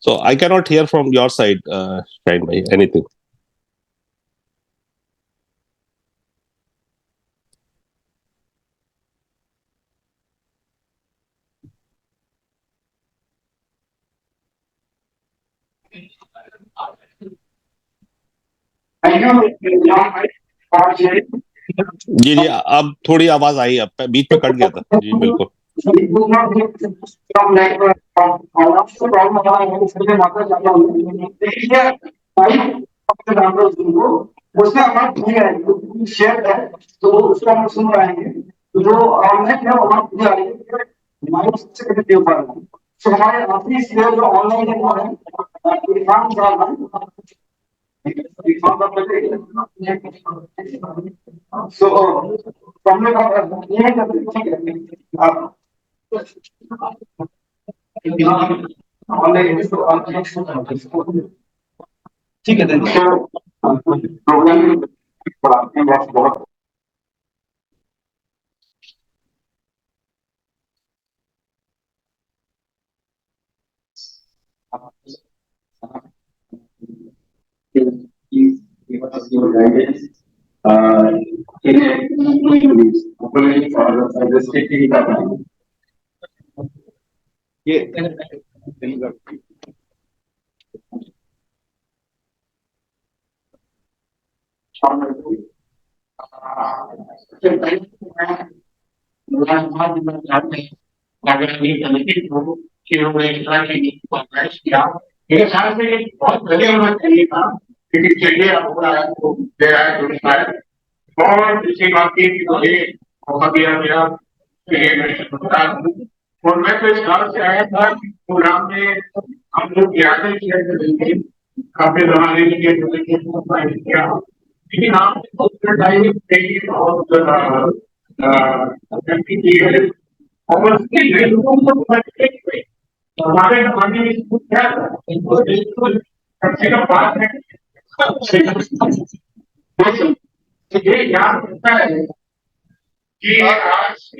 So I cannot hear from your side, Shine bhai, anything. जी जी, अब थोड़ी आवाज आई, अब बीच में कट गया था जी, बिल्कुल। उसमें हमारा भूल आएगी शेयर है, तो उसको हम सुन पाएंगे। जो ऑनलाइन है वो हमारा भूल आएगी, हमारे सबसे कभी दे पा रहे हैं। तो हमारे अपनी शेयर जो ऑनलाइन है वो है इरफान साहब। इरफान साहब सो हमने ये करते ठीक है आप ऑनलाइन ठीक है प्रोग्राम पढ़ाते हैं बहुत give us your guidance in hopefully for the safety department. मेरे ख्याल से बहुत पहले होना चाहिए था, लेकिन चलिए अब हो रहा है तो दे रहा है थोड़ी सा। और दूसरी बात ये कि मुझे मौका दिया गया कि मैं बता दूं, और मैं तो इस बात से आया था कि प्रोग्राम में हम लोग यादें शेयर करेंगे काफी जमाने के लिए किया, लेकिन आपने टाइम देखिए बहुत की है। और उसके लोगों को हमारे जमाने में स्कूल क्या था, इनको बिल्कुल कच्चे का बात है। ये याद होता है कि आज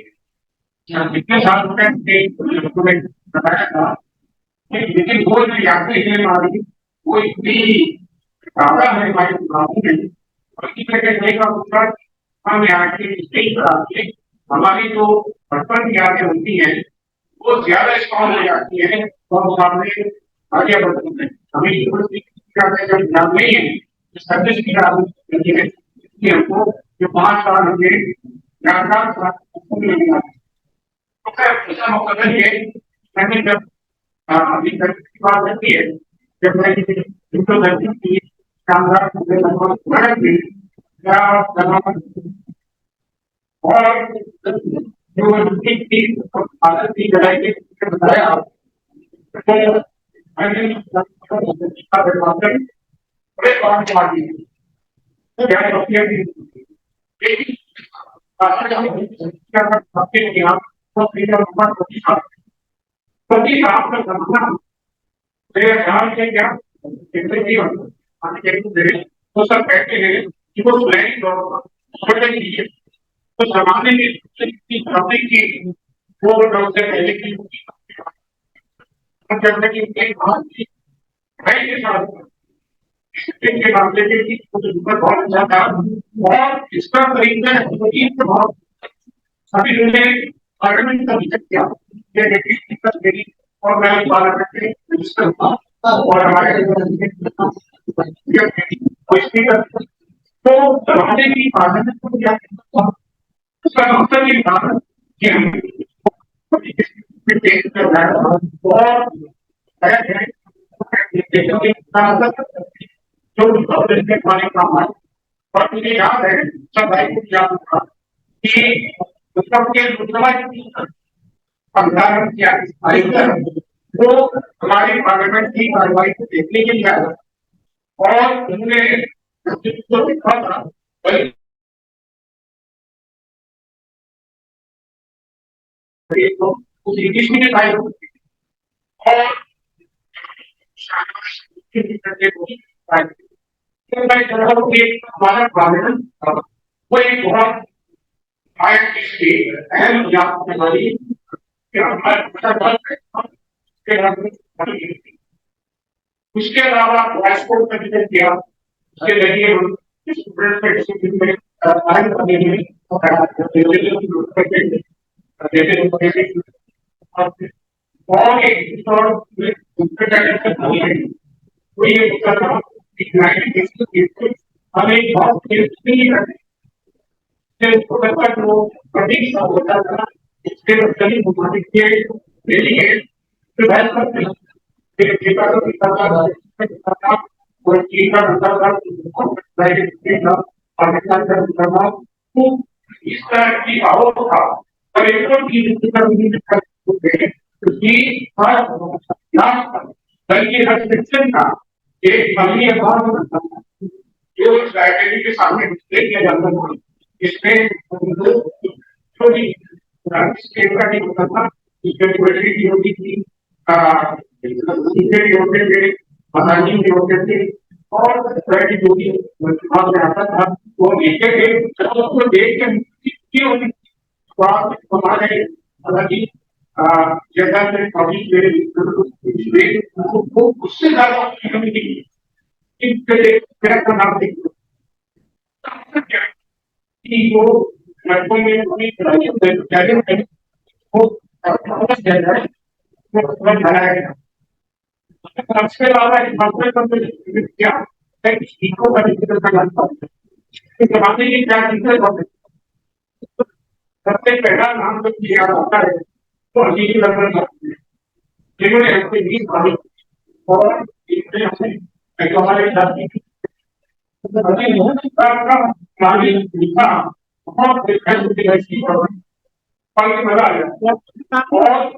कितने साल के डॉक्यूमेंट बताया था, लेकिन वो जो यात्री है हमारी, वो इतनी ज्यादा है हमारे गाँव में, और इसी तरह से का उत्तर हम यहाँ की सही तरह से हमारी जो बचपन की यादें होती हैं वो ज्यादा स्ट्रॉन्ग हो जाती है और सामने आगे बढ़ती है। हमें जरूरत जब ध्यान नहीं है सर्विस की नहीं है, इसलिए हमको जो 5 साल हो गए यादगार ऐसा मौका नहीं है। मैंने जब अभी तक की बात करती है, जब मैं धरती की शानदार भारत में और जो भारत की लड़ाई के पीछे बताया, तो मैंने बड़े बात मानी क्या मेरे ख्याल से क्या तो सब कहते हैं कि वो प्लानिंग कीजिए तो जमाने में सबसे की वो से पहले की जब तक एक बात थी भाई के साथ इनके मामले के कि बहुत अच्छा था और इसका तरीका बहुत सभी ने पार्लियामेंट का विजिट किया ये दिक्कत मेरी और मैं पार्लियामेंट के रजिस्टर था और हमारे स्पीकर तो हमारे की पार्लियामेंट को क्या उसका मकसद ये था कि हम और जो वाले काम है और मुझे याद है सब भाई को याद था कि सबके संधारण किया वो हमारे पार्लियामेंट की कार्रवाई को देखने के लिए आया और उन्होंने जो लिखा था उस इंग्लिश में और हमारा पार्लियामेंट वो एक बहुत अहम हमारी उसके अलावा राजकोट का विजिट किया उसके जरिए हमें इस तरह की था और हर सेक्शन का एक जो लाइब्रेरी के सामने डिस्प्ले किया जाता था इसमें छोटी होता था इसमें होती थी होते थे होते थे और जो भी में आता था वो देखते थे उसको देख के हमारे हालांकि जैसा उससे ज्यादा नाम वो लड़कों में सबसे ज्यादा क्या जमाने की क्या सबसे पहला नाम जब किया जाता है तो अजीब लगता है जिन्होंने ऐसे 20 साल और हमारे जाति लिखा बहुत मजा आया और था और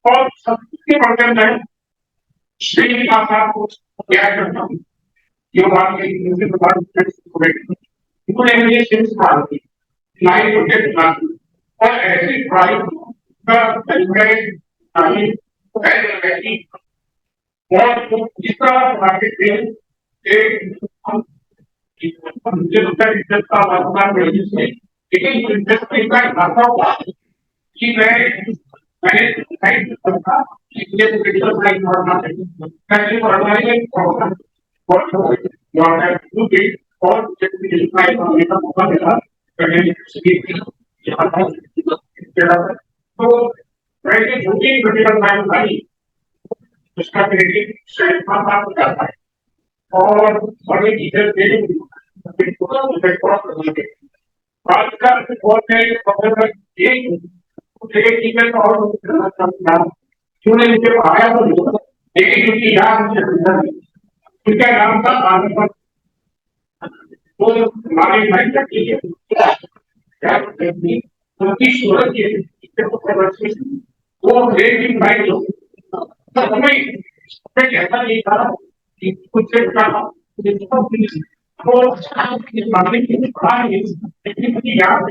और सबके बर्तन में श्री साहब को तैयार करता हूँ ये बात की दूसरी बात इन्होंने मुझे सिर्फ मार दी नाइन प्रोजेक्ट बना दी और ऐसी ड्राइव का तरीका है और जिस तरह मार्केट थे हम मुझे लगता है इज्जत का वर्तमान में लेकिन इज्जत का खाता हुआ कि मैंने था कि ये क्रिटिकल लाइन पढ़ना चाहिए मैं पढ़ना है और करने का मौका मिला तो मैंने जो भी क्रिटिकल लाइन बनाई उसका क्रेडिट शायद माता को जाता है और बड़े टीचर आज का बहुत है एक टीचर का और क्यों नहीं मुझे पढ़ाया तो लेकिन उनकी याद उनका नाम था आनंद वो हमारे भाई करती है उनकी सूरत की वो रेटिंग भाई हमें ऐसा नहीं था कि कुछ से याद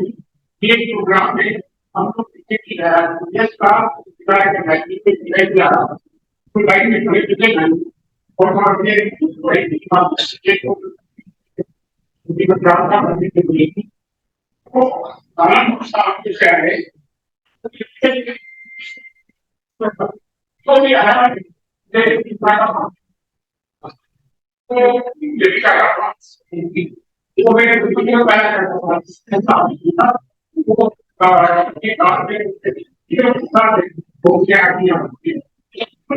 ये प्रोग्राम में हम लोग वो मैंने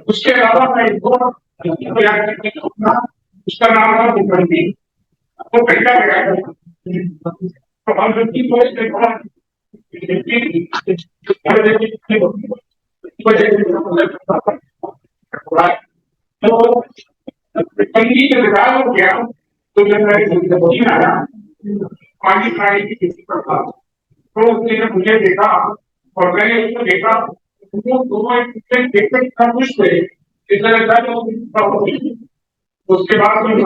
उसके अलावा मैं उसका नाम था मुखर्जी वो पहला तो हम लोग तो संगीत विभाग हो गया तो जब मैं आया पानी खाने की किसी पर था तो उसने मुझे देखा और मैंने उसको देखा वो दोनों देखते खुश थे इतना लगता तो उसके बाद हमारे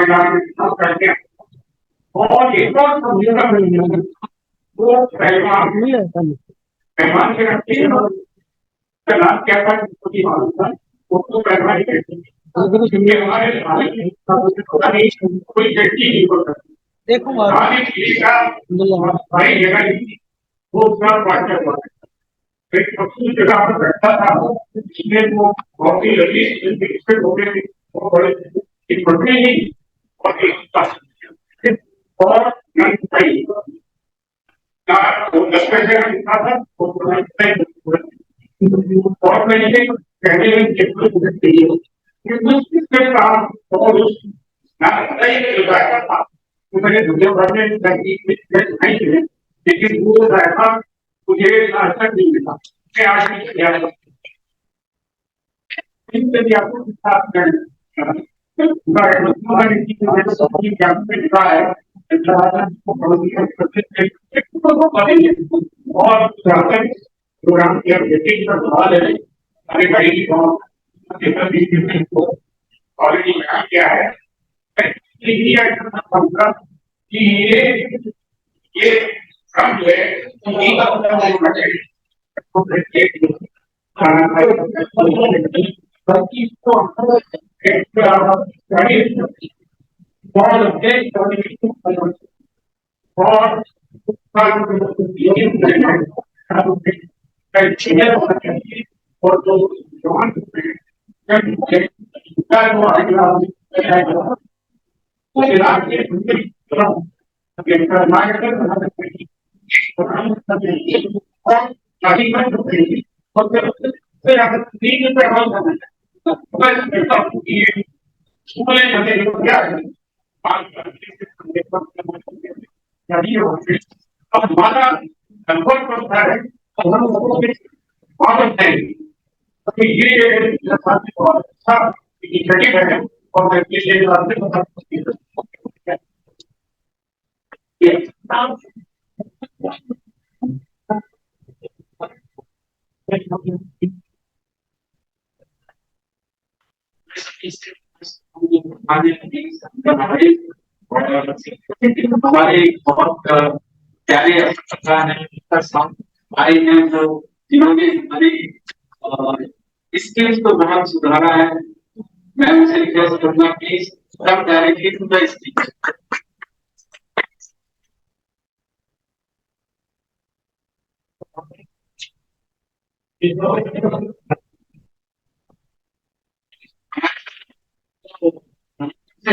गाँव में करके और एक और वो मेहमान के रखते नाम क्या था मालूम था उसको पहलवान ही कहते हमारे कोई व्यक्ति नहीं होता देखो भाई जगह वो उसका वाटर हुआ एक जगह पर बैठा था जिसमें वो बहुत ही लगी हो गए थे वो बड़े एक बड़े ही और एक और वो 10 पैसे का लिखा था और मैंने कहने काम और मैंने दुनिया भर में नहीं थे लेकिन वो रायता मुझे आज तक नहीं मिला मैं आज नहीं और प्रोग्राम किया सवाल है अरे भाई ऑलरेडी यहाँ क्या है कि ये काम जो है और जो जवान हमारा अनुभव करता है ये बहुत अच्छा है और हमारे बहुत प्यारे अफसरान हैं, भाई हैं जो जिन्होंने हमारी स्किल्स को बहुत सुधारा है। मैं उनसे रिक्वेस्ट करूंगा please come directly to the speech.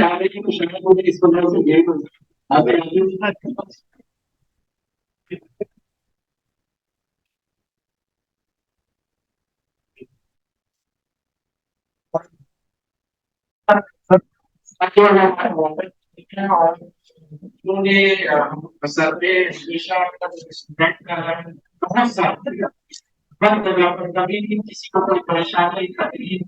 आगे की कुछ इस वजह से गेट आगे सर पे शीशा स्टूडेंट का बहुत सारा कभी भी किसी को कोई परेशानी तकलीफ